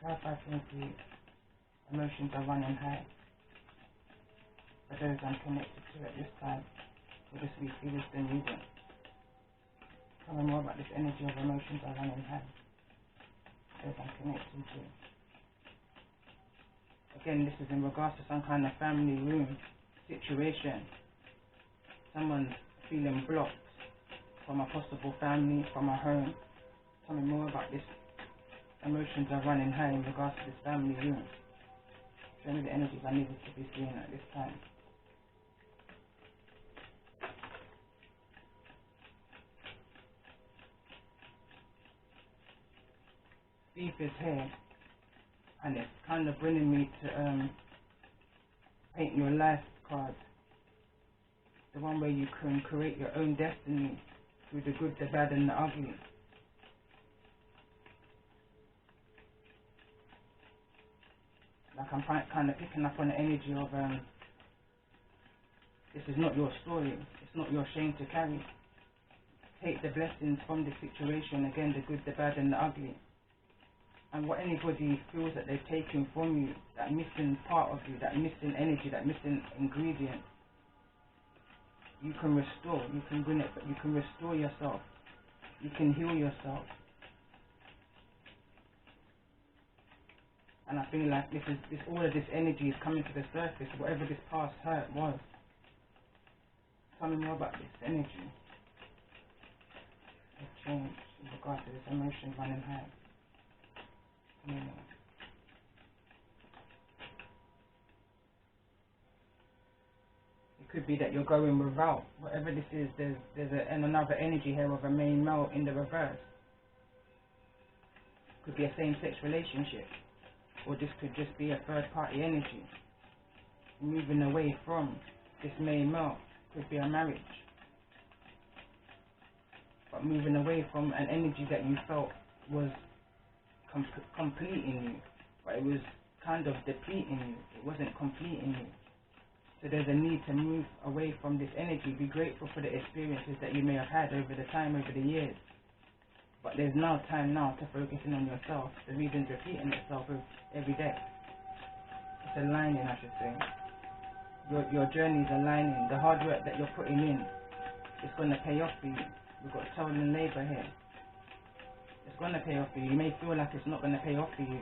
Clarify for me, please. Emotions are running high. for those I'm connected to at this time, for this weekly wisdom reading. Tell me more about this energy of emotions I run in hand. Those I'm connected to. Again, this is in regards to some kind of family room situation. Someone's feeling blocked from a possible family, from a home. Tell me more about this emotions are running high in regards to this family room. Show me the energies I needed to be seeing at this time. Thief is here, and it's kind of bringing me to paint your life card. The one where you can create your own destiny through the good, the bad, and the ugly. Like I'm kind of picking up on the energy of this is not your story, it's not your shame to carry. Take the blessings from the situation, again, the good, the bad, and the ugly. And what anybody feels that they've taken from you, that missing part of you, that missing energy, that missing ingredient, you can restore, you can bring it, but you can restore yourself, you can heal yourself. And I feel like all of this energy is coming to the surface, whatever this past hurt was. Tell me more about this energy. A change in regards to this emotion running high. Tell me more. It could be that you're going without. Whatever this is, there's another energy here of a main male in the reverse. Could be a same-sex relationship. Or this could just be a third-party energy. Moving away from this main male. Could be a marriage. But moving away from an energy that you felt was completing you. But it was kind of depleting you. It wasn't completing you. So there's a need to move away from this energy. Be grateful for the experiences that you may have had over the time, over the years. But there's now time now to focus in on yourself. The reason's repeating itself every day. It's aligning, I should say. Your journey's aligning. The hard work that you're putting in, it's going to pay off for you. We've got toil and labour here. It's going to pay off for you. You may feel like it's not going to pay off for you.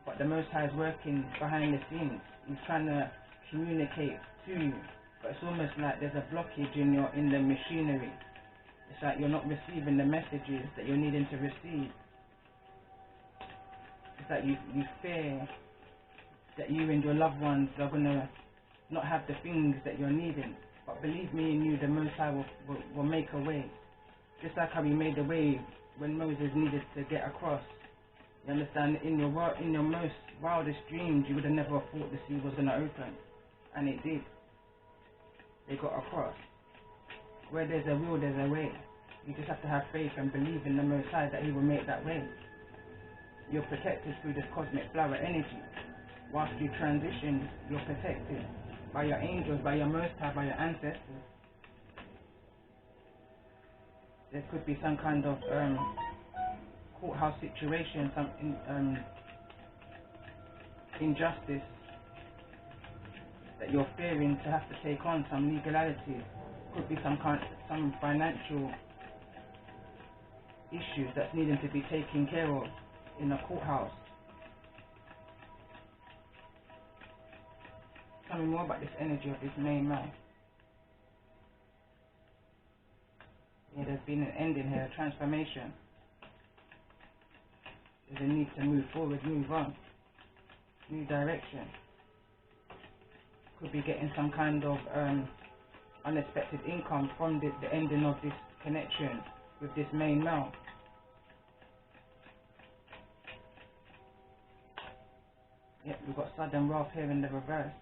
But the Most High is working behind the scenes. He's trying to communicate to you. But it's almost like there's a blockage in the machinery. It's like you're not receiving the messages that you're needing to receive. It's like you fear that you and your loved ones are going to not have the things that you're needing. But believe me and you, the Most High will make a way. Just like how He made a way when Moses needed to get across. You understand? In your most wildest dreams, you would have never thought the sea was going to open. And it did. They got across. Where there's a will, there's a way. You just have to have faith and believe in the Most High that He will make that way. You're protected through this cosmic flower energy. Whilst you transition, you're protected by your angels, by your Most High, by your ancestors. There could be some kind of courthouse situation, some injustice that you're fearing to have to take on, some legality. Could be some financial issues that's needing to be taken care of in a courthouse. Tell me more about this energy of this main man. Yeah, there's been an ending here, a transformation. There's a need to move forward, move on. New direction. Could be getting some kind of unexpected income from the ending of this connection with this main male. Yep, we've got sudden wrath here in the reverse.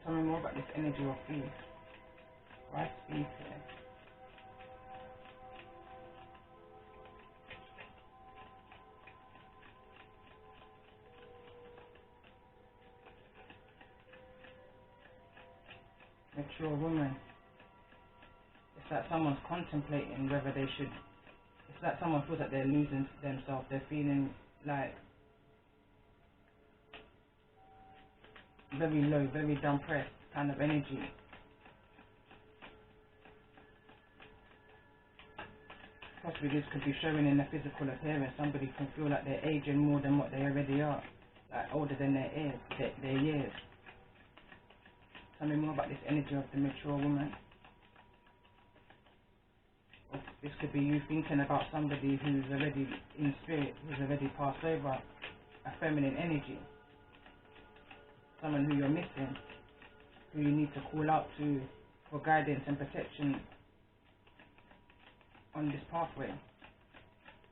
Tell me more about this energy of peace. Why peace here? Mature woman. It's like someone's contemplating whether they should. It's like someone feels like they're losing themselves. They're feeling like very low, very depressed kind of energy. Possibly this could be showing in the physical appearance. Somebody can feel like they're aging more than what they already are, like older than their years. Tell me more about this energy of the mature woman. Or this could be you thinking about somebody who's already in spirit, who's already passed over, a feminine energy. Someone who you're missing, who you need to call out to for guidance and protection on this pathway.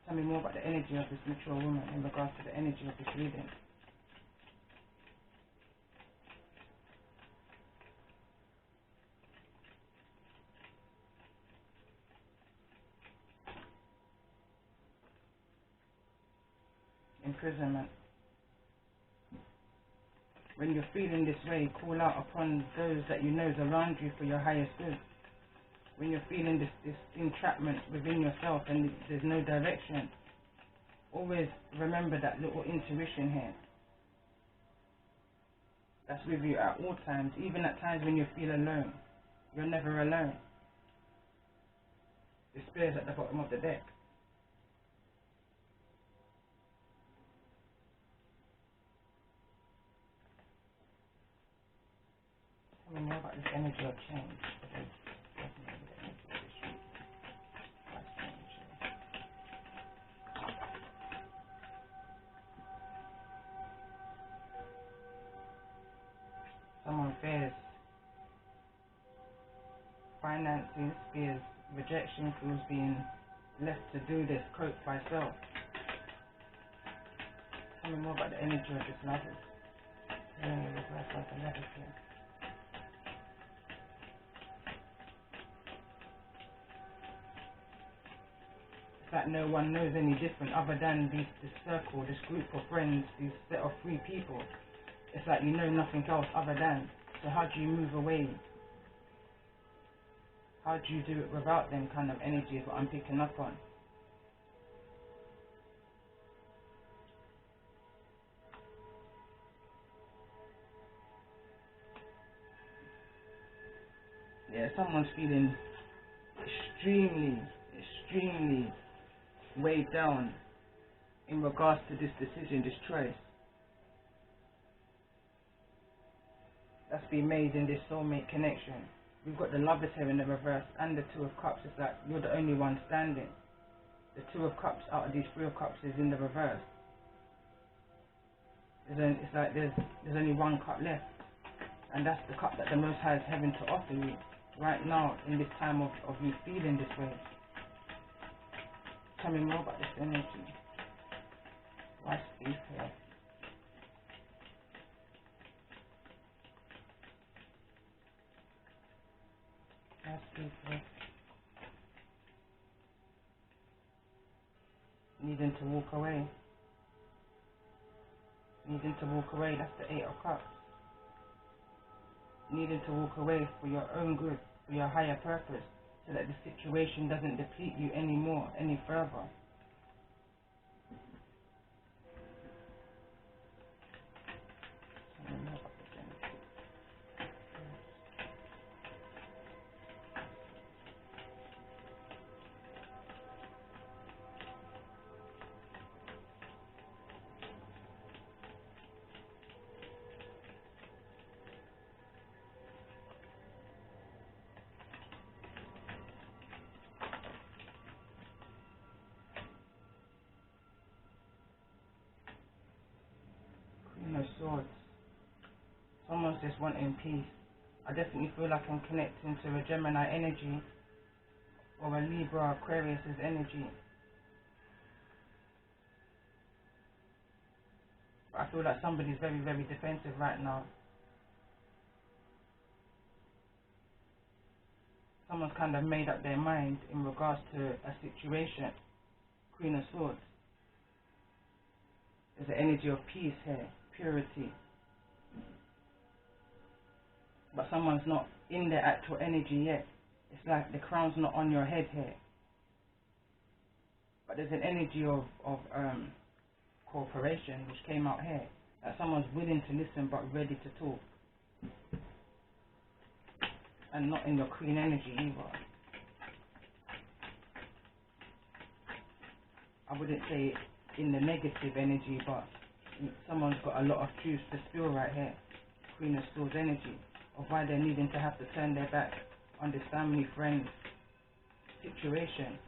Tell me more about the energy of this mature woman in regards to the energy of this reading. Imprisonment. When you're feeling this way, call out upon those that you know is around you for your highest good. When you're feeling this entrapment within yourself and there's no direction, always remember that little intuition here. That's with you at all times, even at times when you feel alone. You're never alone. Despair's at the bottom of the deck. Tell me more about this energy of change. Someone fears finances, fears rejection, feels being left to do this, cope by self. Tell me more about the energy of this lovers. Learning the reverse of the lovers here. It's like no one knows any different other than this circle, this group of friends, this set of 3 people. It's like you know nothing else other than. So how do you move away? How do you do it without them kind of energy is what I'm picking up on. Yeah, someone's feeling extremely weighed down in regards to this decision, this choice that's been made in this soulmate connection. We've got the lovers here in the reverse and the 2 of cups. It's like you're the only one standing. The 2 of cups out of these 3 of cups is in the reverse. It's like there's only 1 cup left, and that's the cup that the Most High is having to offer you right now in this time of you feeling this way. Tell me more about this energy. Why speak here? Why speak here? Needing to walk away. Needing to walk away, that's the 8 of cups. Needing to walk away for your own good, for your higher purpose, so that the situation doesn't deplete you anymore, any further. Swords. Someone's just wanting peace. I definitely feel like I'm connecting to a Gemini energy or a Libra Aquarius' energy. But I feel like somebody's very, very defensive right now. Someone's kind of made up their mind in regards to a situation. Queen of Swords. There's an energy of peace here. Purity. But someone's not in their actual energy yet. It's like the crown's not on your head here. But there's an energy of cooperation which came out here. That someone's willing to listen but ready to talk. And not in your queen energy either. I wouldn't say in the negative energy, but someone's got a lot of truth to spill right here. Queen of Swords energy. Of why they're needing to have to turn their back on this family, friend situation.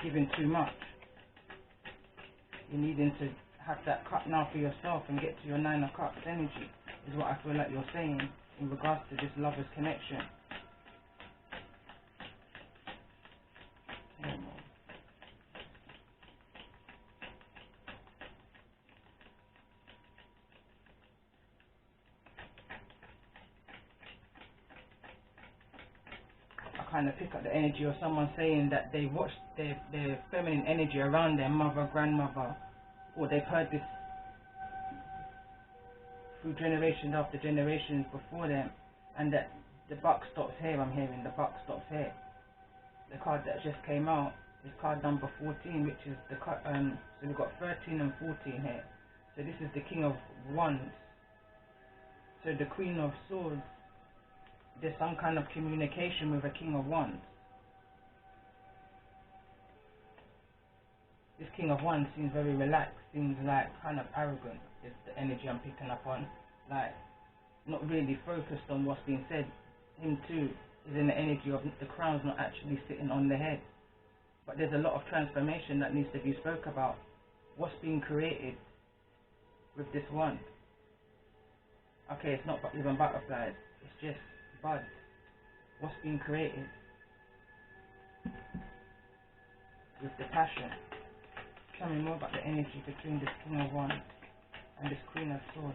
Giving too much. You're needing to have that cut now for yourself and get to your 9 of Cups energy, is what I feel like you're saying in regards to this lover's connection. I kind of pick up the energy of someone saying that they watched their feminine energy around their mother, grandmother, or they've heard this through generations after generations before them, and that the buck stops here. I'm hearing the buck stops here. The card that just came out is card number 14, which is the so we've got 13 and 14 here. So this is the King of Wands. So the Queen of Swords, there's some kind of communication with a King of Wands. This King of Wands seems very relaxed, seems like kind of arrogant, is the energy I'm picking up on. Like, not really focused on what's being said. Him too is in the energy of the crown's not actually sitting on the head. But there's a lot of transformation that needs to be spoke about. What's being created with this wand? Okay, it's not even butterflies, it's just buds. What's being created with the passion? Tell me more about the energy between this King of Wands and this Queen of Swords.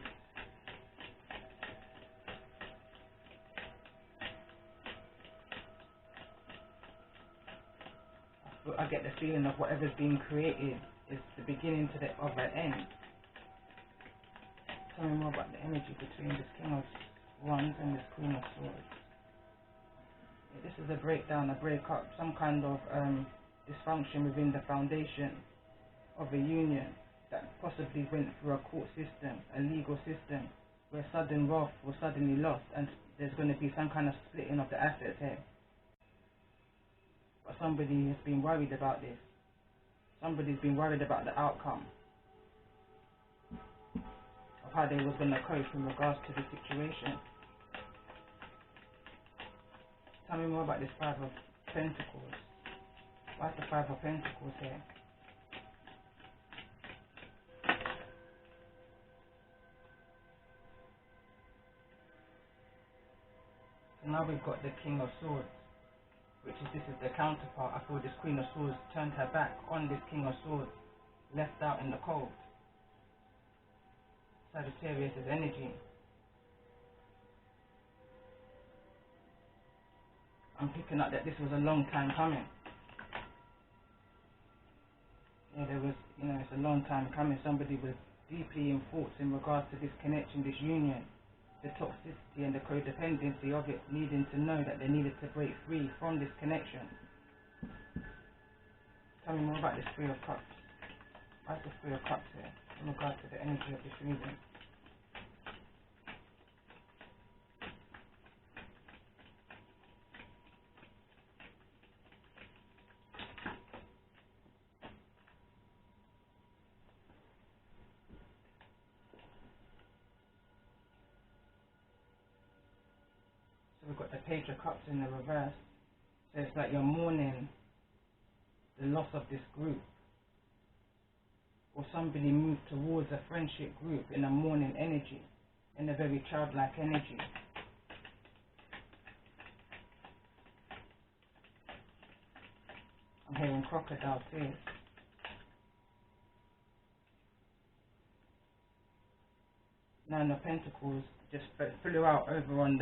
I get the feeling of whatever's being created is the beginning to the other end. Tell me more about the energy between this King of Wands and this Queen of Swords. Yeah, this is a breakdown, a breakup, some kind of dysfunction within the foundation of a union that possibly went through a court system, a legal system, where sudden wealth was suddenly lost, and there's going to be some kind of splitting of the assets here. But somebody has been worried about this. Somebody's been worried about the outcome of how they was going to cope in regards to the situation. Tell me more about this Five of Pentacles. Why is the Five of Pentacles here? So now we've got the King of Swords, which is, this is the counterpart. I feel this Queen of Swords turned her back on this King of Swords, left out in the cold. Sagittarius' energy. I'm picking up that this was a long time coming. Yeah, there was, it's a long time coming. Somebody was deeply in thoughts in regards to this connection, this union, the toxicity and the codependency of it, needing to know that they needed to break free from this connection. Tell me more about this Three of Cups. What's the Three of Cups here in regards to the energy of this reading? So we've got the Page of Cups in the reverse. So it's like you're mourning the loss of this group, or somebody moved towards a friendship group in a mourning energy, in a very childlike energy. I'm hearing crocodile tears. Nine of Pentacles just flew out over on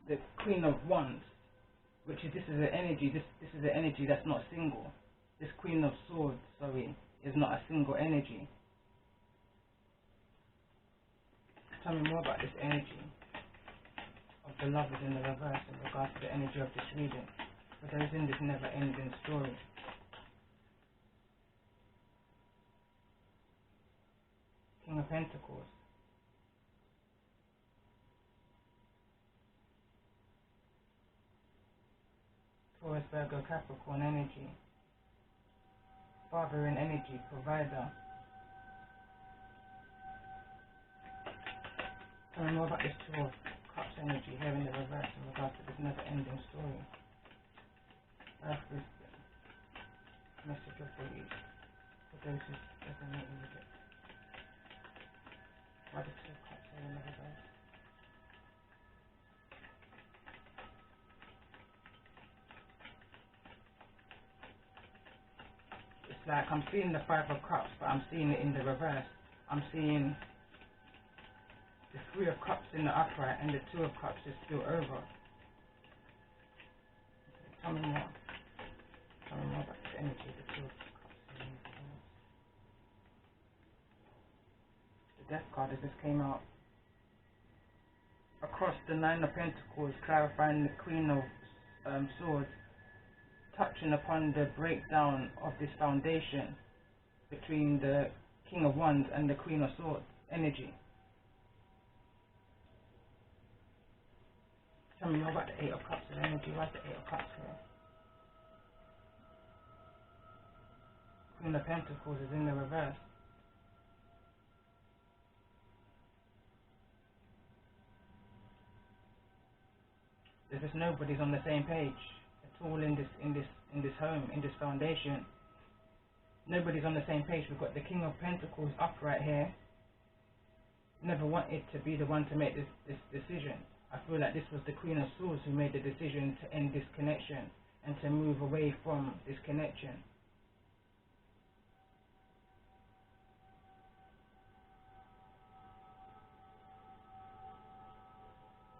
the Queen of Wands, which is, this is an energy. This is an energy that's not single. This Queen of Swords, sorry, is not a single energy. Tell me more about this energy of the Lovers in the reverse in regards to the energy of this reading, because there is in this never-ending story. Pentacles. Taurus, Virgo, Capricorn energy. Fathering energy, provider. Tell me more about this Two of Cups energy here in the reverse in regards to this never-ending story. Earth wisdom. Message of the week. For those who resonating with it. Why the Two of Cups here in the reverse? It's like I'm seeing the Five of Cups, but I'm seeing it in the reverse. I'm seeing the Three of Cups in the upright and the Two of Cups is still over. Tell me more. Tell me more about this energy, the Two of Cups. The Death card that just came out. Across the Nine of Pentacles, clarifying the Queen of Swords, touching upon the breakdown of this foundation between the King of Wands and the Queen of Swords energy. Tell me more about the Eight of Cups of energy. Why is the Eight of Cups here? Queen of Pentacles is in the reverse. There's just nobody's on the same page at all in this home, in this foundation. Nobody's on the same page. We've got the King of Pentacles upright here. Never wanted to be the one to make this decision. I feel like this was the Queen of Swords who made the decision to end this connection and to move away from this connection.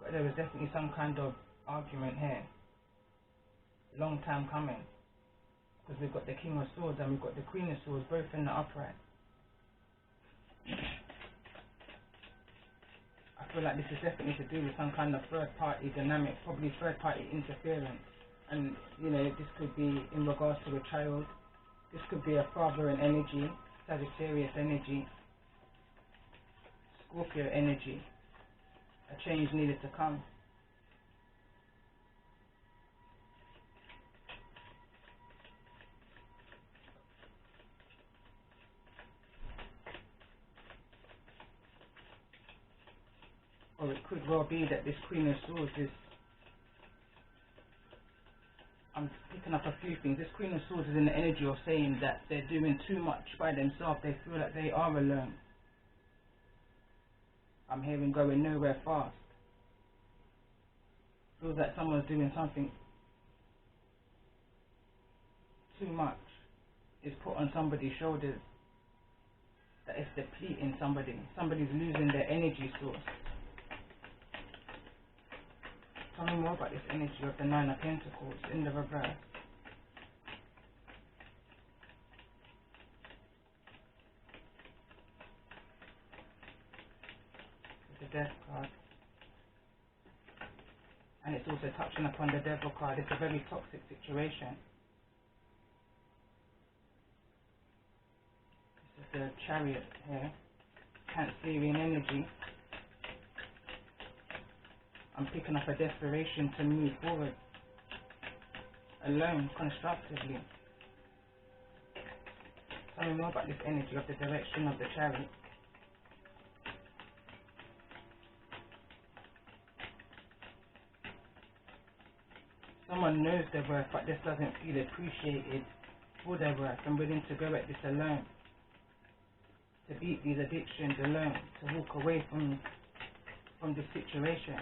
But there was definitely some kind of argument here. Long time coming. Because we've got the King of Swords and we've got the Queen of Swords both in the upright. I feel like this is definitely to do with some kind of third party dynamic, probably third party interference. And you know, this could be in regards to a child. This could be a fathering energy, Sagittarius energy, Scorpio energy. A change needed to come. Or it could well be that this Queen of Swords is... I'm picking up a few things. This Queen of Swords is in the energy of saying that they're doing too much by themselves. They feel like they are alone. I'm hearing going nowhere fast. Feels like someone's doing something too much. It's put on somebody's shoulders. That is depleting somebody. Somebody's losing their energy source. Tell me more about this energy of the Nine of Pentacles in the reverse. With the Death card. And it's also touching upon the Devil card. It's a very toxic situation. This is the Chariot here. Cancerian energy. I'm picking up a desperation to move forward. Alone, constructively. Tell me more about this energy of the direction of the Chariot. Someone knows their worth but just doesn't feel appreciated for their worth and willing to go at this alone. To beat these addictions alone. To walk away from this situation.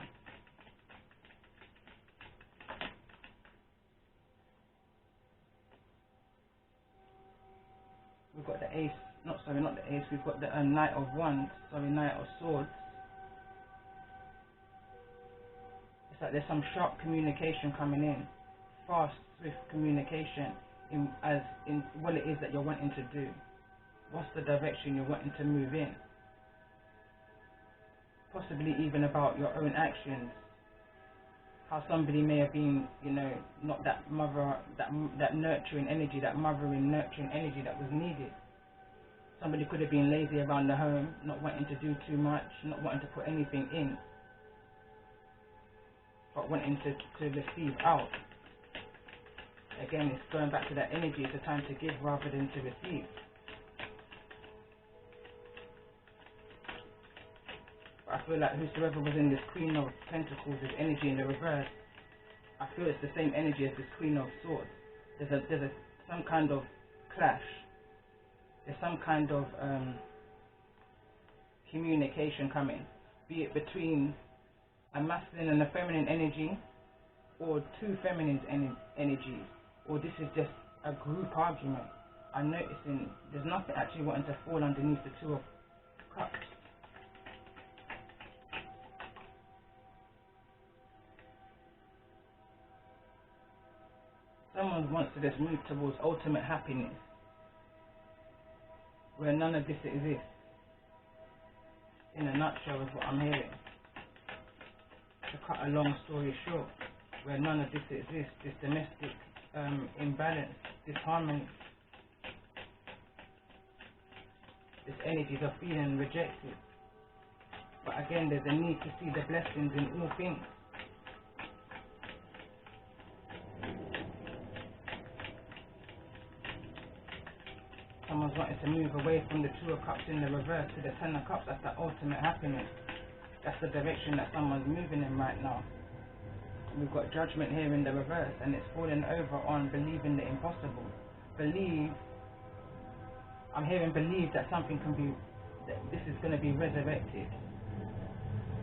We've got the Ace, not the Ace, we've got the Knight of Wands, Knight of Swords. It's like there's some sharp communication coming in. Fast, swift communication in what it is that you're wanting to do. What's the direction you're wanting to move in? Possibly even about your own actions. How somebody may have been, you know, not that mother, that nurturing energy, that mothering, nurturing energy that was needed. Somebody could have been lazy around the home, not wanting to do too much, not wanting to put anything in, but wanting to receive out. Again, it's going back to that energy. It's a time to give rather than to receive. But I feel like whosoever was in this Queen of Pentacles, this energy in the reverse, I feel it's the same energy as this Queen of Swords. There's some kind of clash. There's some kind of communication coming, be it between a masculine and a feminine energy, or two feminine energies, or this is just a group argument. I'm noticing there's nothing actually wanting to fall underneath the Two of Cups. Someone wants to just move towards ultimate happiness, where none of this exists. In a nutshell is what I'm hearing. To cut a long story short, where none of this exists, this domestic imbalance, this harmony, this energies of feeling rejected. But again, there's a need to see the blessings in all things. Someone's wanting to move away from the Two of Cups in the reverse to the Ten of Cups. That's the ultimate happiness. That's the direction that someone's moving in right now. We've got Judgment here in the reverse, and it's falling over on believing the impossible. I'm hearing believe that something can be, that this is going to be resurrected.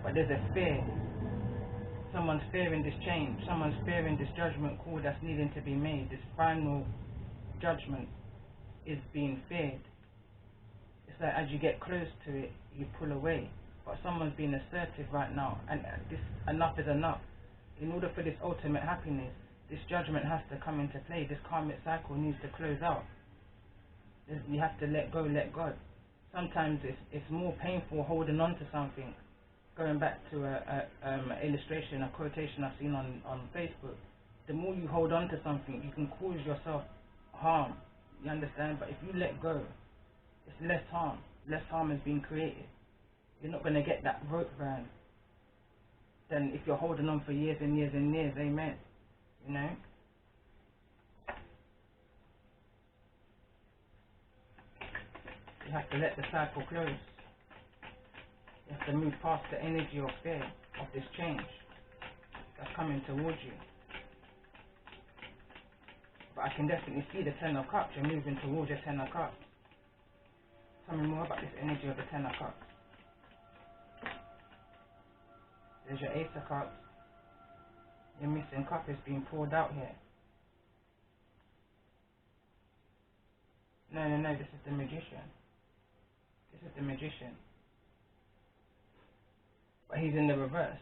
But there's a fear. Someone's fearing this change. Someone's fearing this judgment call that's needing to be made. This final judgment is being feared. It's like as you get close to it, you pull away. But someone's being assertive right now, and this enough is enough. In order for this ultimate happiness, this judgment has to come into play. This karmic cycle needs to close out. You have to let go, let God. Sometimes it's more painful holding on to something. Going back to an illustration, a quotation I've seen on Facebook. The more you hold on to something, you can cause yourself harm. You understand? But if you let go, it's less harm. Less harm is being created. You're not going to get that rope burn than if you're holding on for years and years and years. Amen. You know? You have to let the cycle close. You have to move past the energy of fear, of this change that's coming towards you. But I can definitely see the Ten of Cups. You're moving towards your Ten of Cups. Tell me more about this energy of the Ten of Cups. There's your Ace of Cups. Your missing cup is being poured out here. No, this is the Magician. This is the Magician. But he's in the reverse.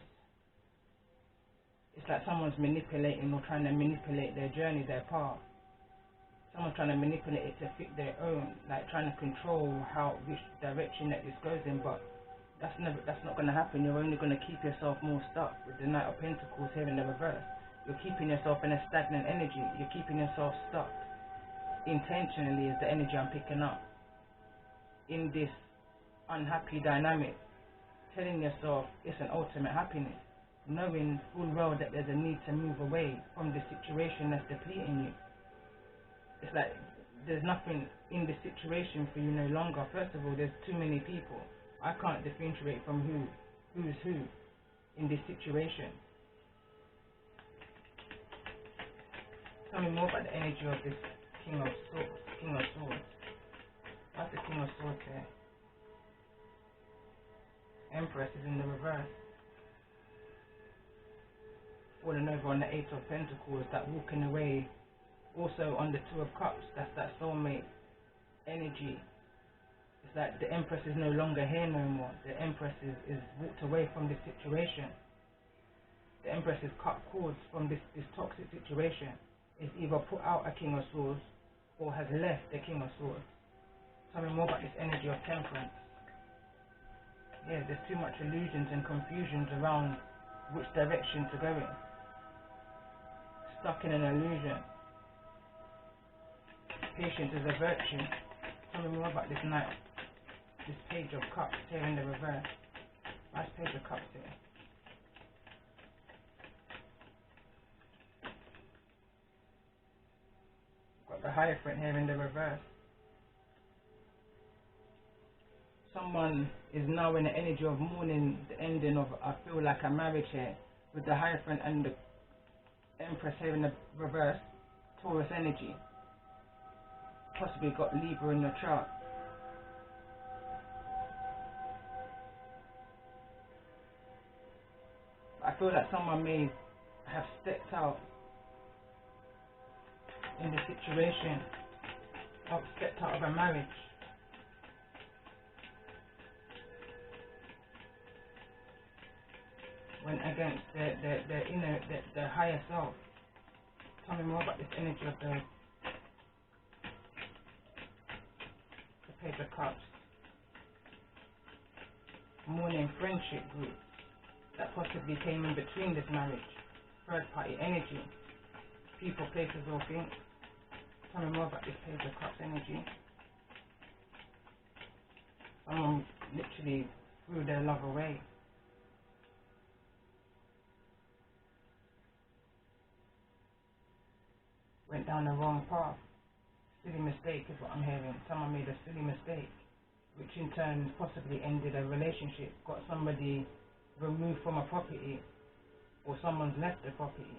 It's like someone's manipulating or trying to manipulate their journey, their path. Someone's trying to manipulate it to fit their own, like trying to control which direction that this goes in, but that's not going to happen. You're only going to keep yourself more stuck with the Knight of Pentacles here in the reverse. You're keeping yourself in a stagnant energy. You're keeping yourself stuck. Intentionally is the energy I'm picking up. In this unhappy dynamic, telling yourself it's an ultimate happiness, knowing full well that there's a need to move away from the situation that's depleting you. It's like there's nothing in this situation for you no longer. First of all, there's too many people. I can't differentiate from who's who in this situation. Tell me more about the energy of this King of Swords. That's the King of Swords here. Empress is in the reverse. Falling over on the Eight of Pentacles, that walking away. Also on the Two of Cups, that's that soulmate energy. It's like the Empress is no longer here no more. The Empress is walked away from this situation. The Empress has cut cords from this toxic situation. It's either put out a King of Swords or has left the King of Swords. Tell me more about this energy of Temperance. Yeah, there's too much illusions and confusions around which direction to go in. Stuck in an illusion. Patience is a virtue. Tell me more about this Knight this Page of Cups here in the reverse? Why is Page of Cups here? Got the Hierophant here in the reverse. Someone is now in the energy of mourning the ending of, I feel like, a marriage here, with the Hierophant and the Empress here in the reverse. Taurus energy. Possibly got Libra in the chart. I feel like someone may have stepped out in the situation, or stepped out of a marriage. Went against their inner, their higher self. Tell me more about this energy of the Page of Cups. Mourning friendship group that possibly came in between this marriage. Third party energy. People, places, or things. Tell me more about this Page of Cups energy. Someone literally threw their love away. Went down the wrong path. Silly mistake is what I'm hearing. Someone made a silly mistake, which in turn possibly ended a relationship. Got somebody removed from a property, or someone's left the property.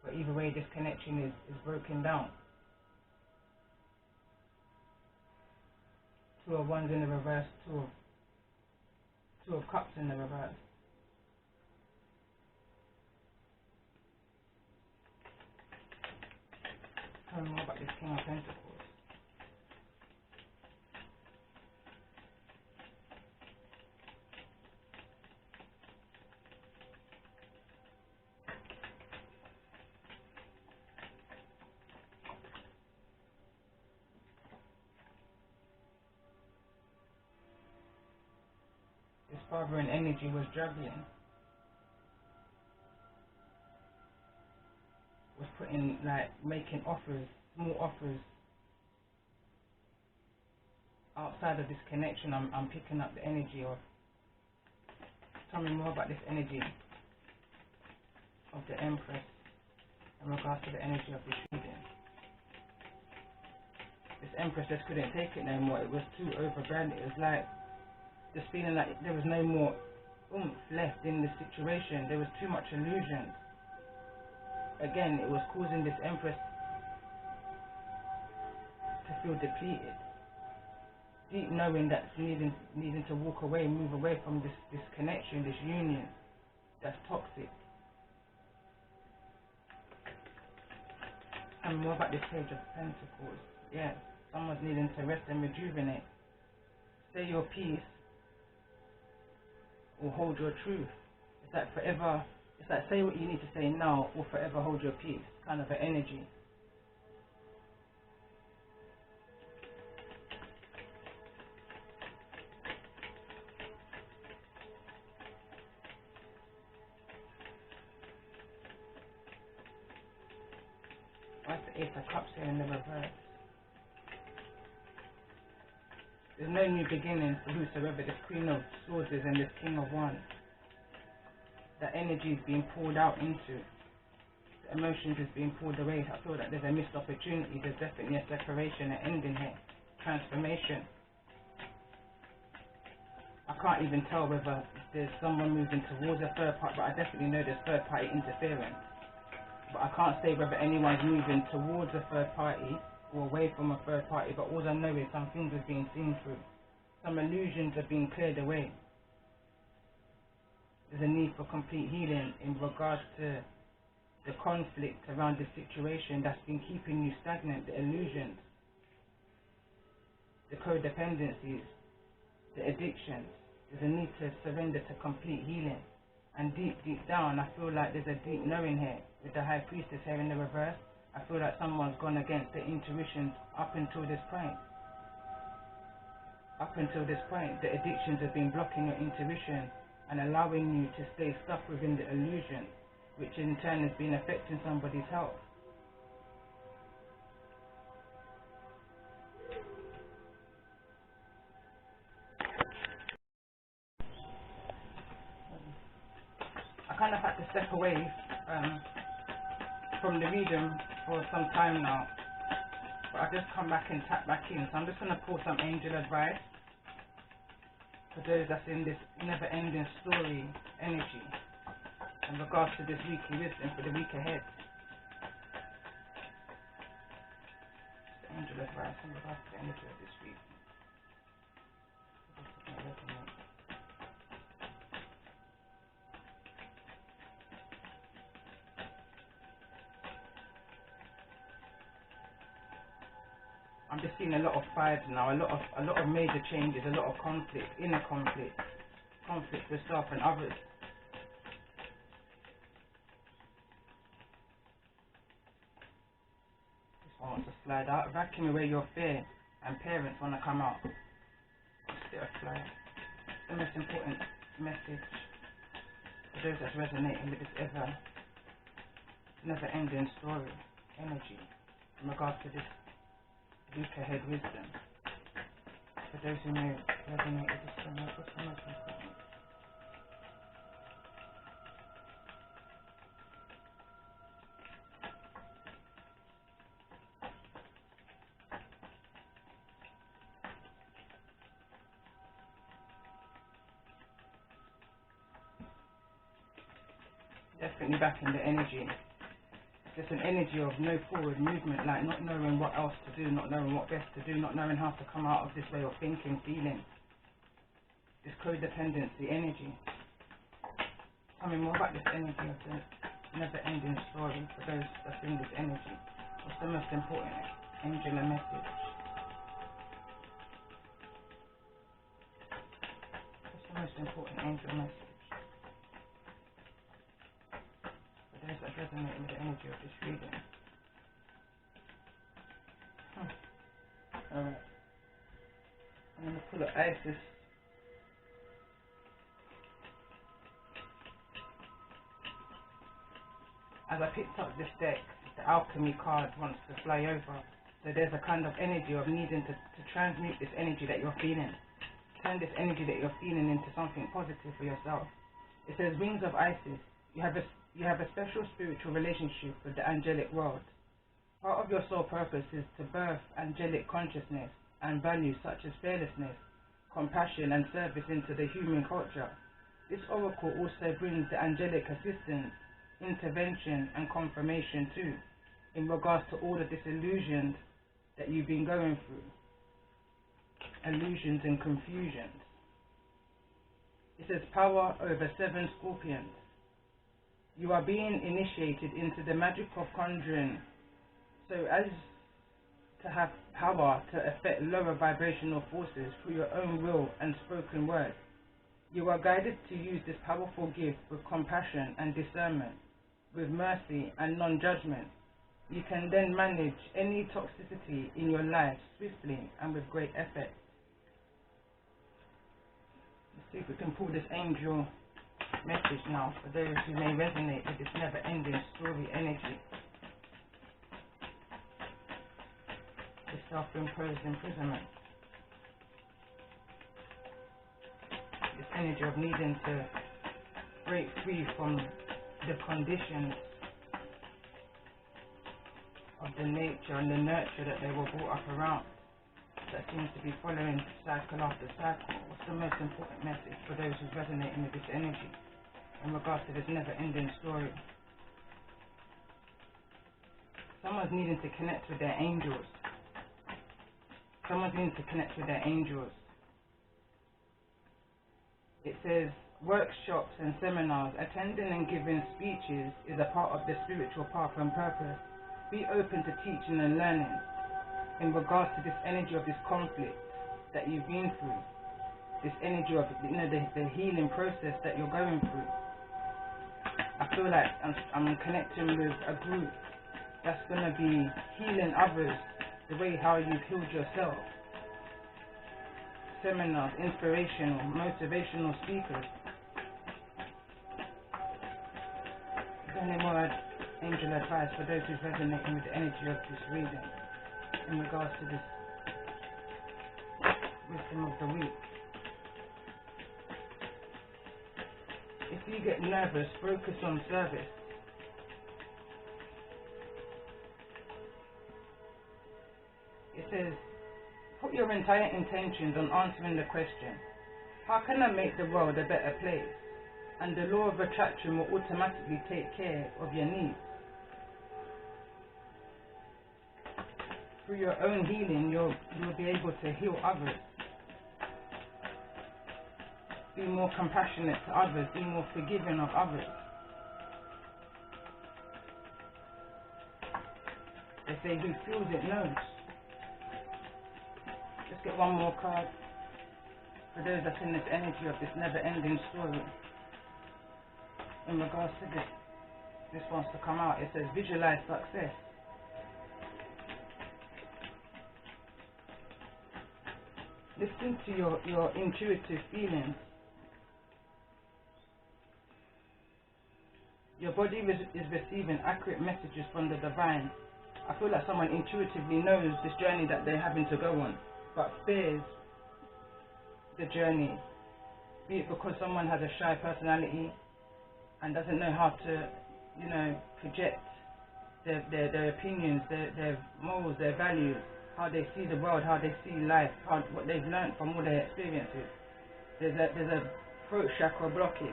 But either way, this connection is broken down. Two of Wands in the reverse, Two of Cups in the reverse. Tell me more about this King of Pentacles. This father in energy was juggling. Was putting, like, making offers, small offers. Outside of this connection, I'm picking up the energy of. Tell me more about this energy of the Empress in regards to the energy of this reading. This Empress just couldn't take it no more. It was too overbearing. It was like just feeling like there was no more oomph left in this situation. There was too much illusion. Again, it was causing this Empress to feel depleted. Deep knowing that needing to walk away, move away from this connection, this union that's toxic. And more about this Page of Pentacles. Yeah, someone's needing to rest and rejuvenate. Say your piece or hold your truth. It's like forever. It's like say what you need to say now or forever hold your peace, kind of an energy. What's the Ace of Cups here in the reverse? There's no new beginnings for whosoever this Queen of Swords is and this King of Wands. That energy is being poured out into. The emotions is being poured away. I feel that there's a missed opportunity. There's definitely a separation, an ending here. Transformation. I can't even tell whether there's someone moving towards a third party, but I definitely know there's third party interference. But I can't say whether anyone's moving towards a third party or away from a third party, but all I know is some things are being seen through. Some illusions are being cleared away. There's a need for complete healing in regards to the conflict around the situation that's been keeping you stagnant, the illusions, the codependencies, the addictions. There's a need to surrender to complete healing. And deep down, I feel like there's a deep knowing here with the High Priestess here in the reverse. I feel like someone's gone against their intuitions up until this point. Up until this point, the addictions have been blocking your intuition and allowing you to stay stuck within the illusion, which in turn has been affecting somebody's health. kind of had to step away from the reading for some time now, but I've just come back and tap back in. So I'm just going to pull some angel advice for those that's in this never-ending story energy in regards to this weekly wisdom for the week ahead. Angel advice in regards to the energy of this week. I'm just seeing a lot of fights now, a lot of major changes, a lot of conflict, inner conflict with self and others. This one wants to slide out. Vacuum away your fear, and parents want to come out. Still a fly. The most important message for those that's resonating with this never-ending story energy in regards to this week ahead wisdom. For those who may resonate with this one, what's the most important? Definitely back in the energy. It's an energy of no forward movement, like not knowing what else to do, not knowing what best to do, not knowing how to come out of this way of thinking, feeling. This codependency energy. Tell me more about this energy of the never-ending story for those that bring this energy. What's the most important angular message? What's the most important angel message? Those that resonate with the energy of this reading. Alright. I'm going to pull up Isis. As I picked up this deck, the alchemy card wants to fly over. So there's a kind of energy of needing to transmute this energy that you're feeling. Turn this energy that you're feeling into something positive for yourself. It says, Wings of Isis. You have a special spiritual relationship with the angelic world. Part of your soul purpose is to birth angelic consciousness and values such as fearlessness, compassion and service into the human culture. This oracle also brings the angelic assistance, intervention and confirmation too, in regards to all the disillusions that you've been going through. Illusions and confusions. It says power over 7 scorpions. You are being initiated into the magic of conjuring, so as to have power to affect lower vibrational forces through your own will and spoken word. You are guided to use this powerful gift with compassion and discernment, with mercy and non-judgment. You can then manage any toxicity in your life swiftly and with great effect. Let's see if we can pull this angel message now for those who may resonate with this never-ending story energy. This self-imposed imprisonment. This energy of needing to break free from the conditions of the nature and the nurture that they were brought up around. That seems to be following cycle after cycle. What's the most important message for those who resonate with this energy in regards to this never-ending story? Someone's needing to connect with their angels. Someone's needing to connect with their angels. It says, workshops and seminars, attending and giving speeches is a part of the spiritual path and purpose. Be open to teaching and learning in regards to this energy of this conflict that you've been through. This energy of the healing process that you're going through. I feel like I'm connecting with a group that's going to be healing others the way how you've healed yourself. Seminars, inspirational, motivational speakers. Is there any more angel advice for those who's resonating with the energy of this reading in regards to this wisdom of the week? If you get nervous, focus on service. It says, put your entire intentions on answering the question, how can I make the world a better place? And the law of attraction will automatically take care of your needs. Through your own healing, you'll be able to heal others. Be more compassionate to others. Be more forgiving of others. They say who feels it knows. Let's get one more card. For those that's in this energy of this never-ending story. In regards to this wants to come out. It says visualize success. Listen to your intuitive feelings. Your body is receiving accurate messages from the divine. I feel like someone intuitively knows this journey that they're having to go on, but fears the journey. Be it because someone has a shy personality and doesn't know how to, project their opinions, their morals, their values, how they see the world, how they see life, what they've learned from all their experiences. There's a throat chakra blockage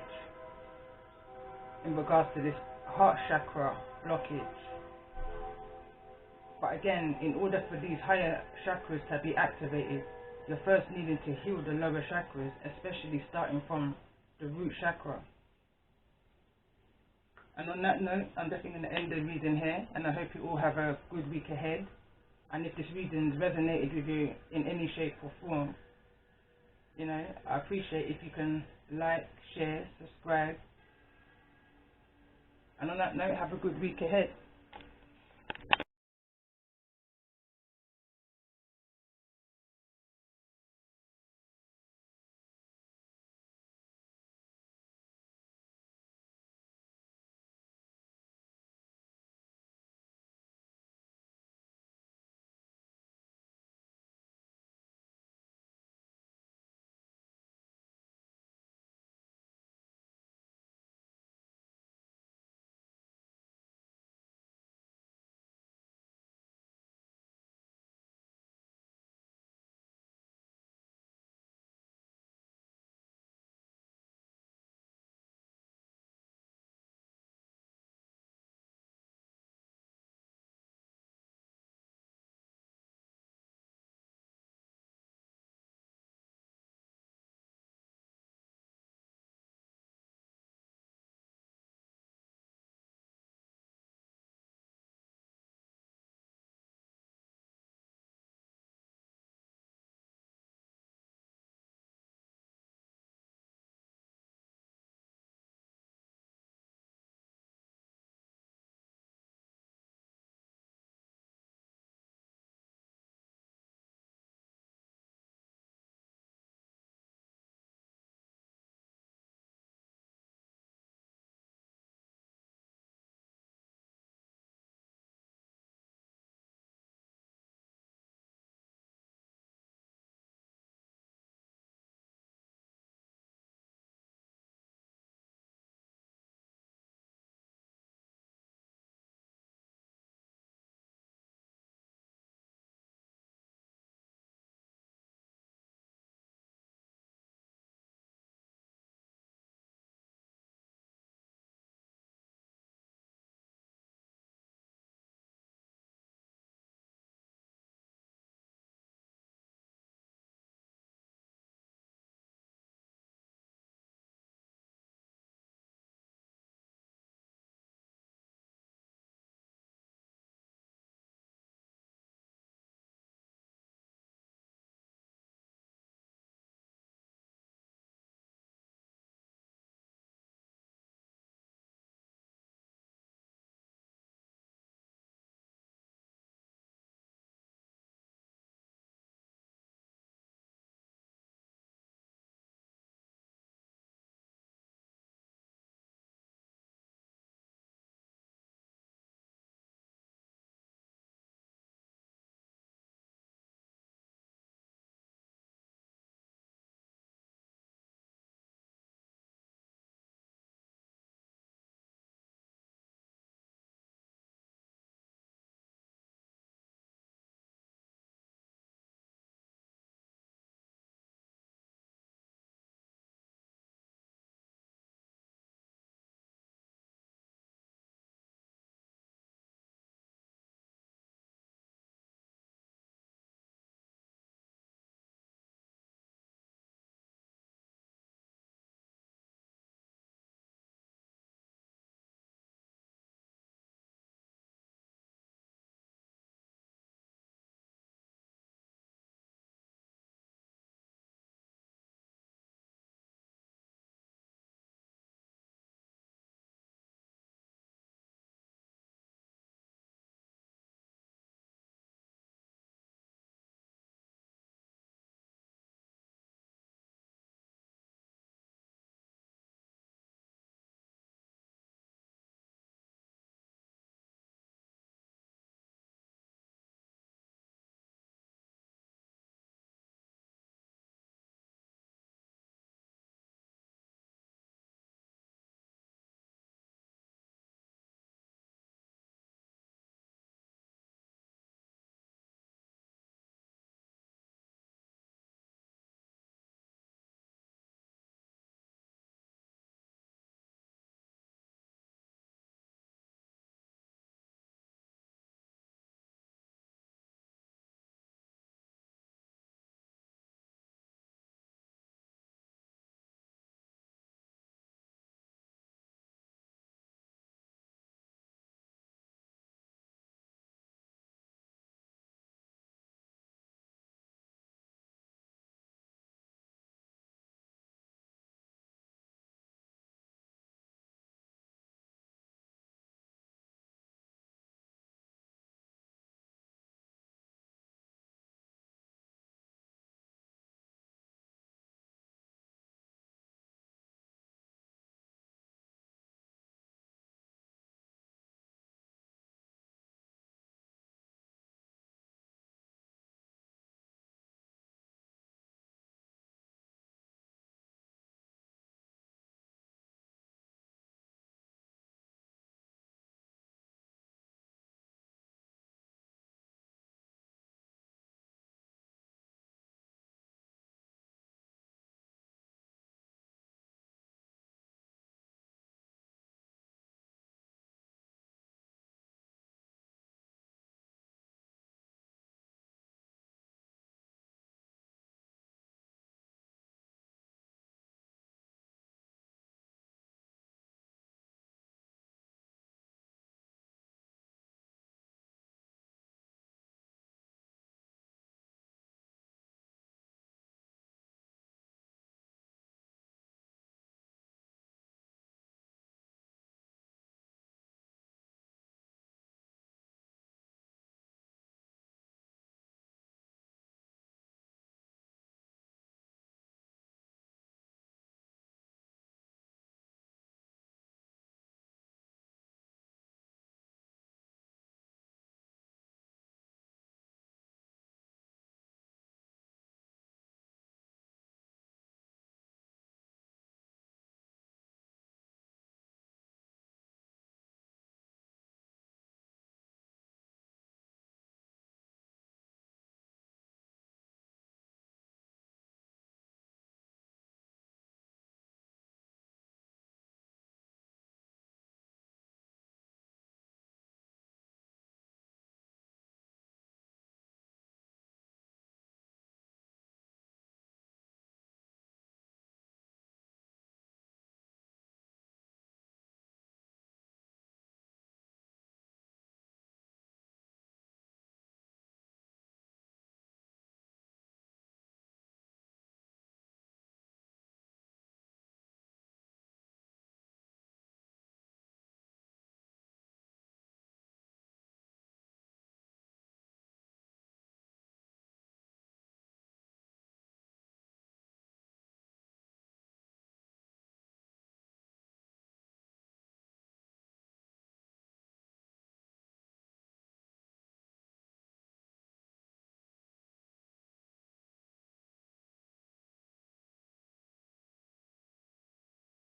in regards to this heart chakra blockage. But again, in order for these higher chakras to be activated, you're first needing to heal the lower chakras, especially starting from the root chakra. And on that note, I'm definitely going to end the reading here, and I hope you all have a good week ahead. And if this reading resonated with you in any shape or form, I appreciate if you can like, share, subscribe. And on that note, have a good week ahead.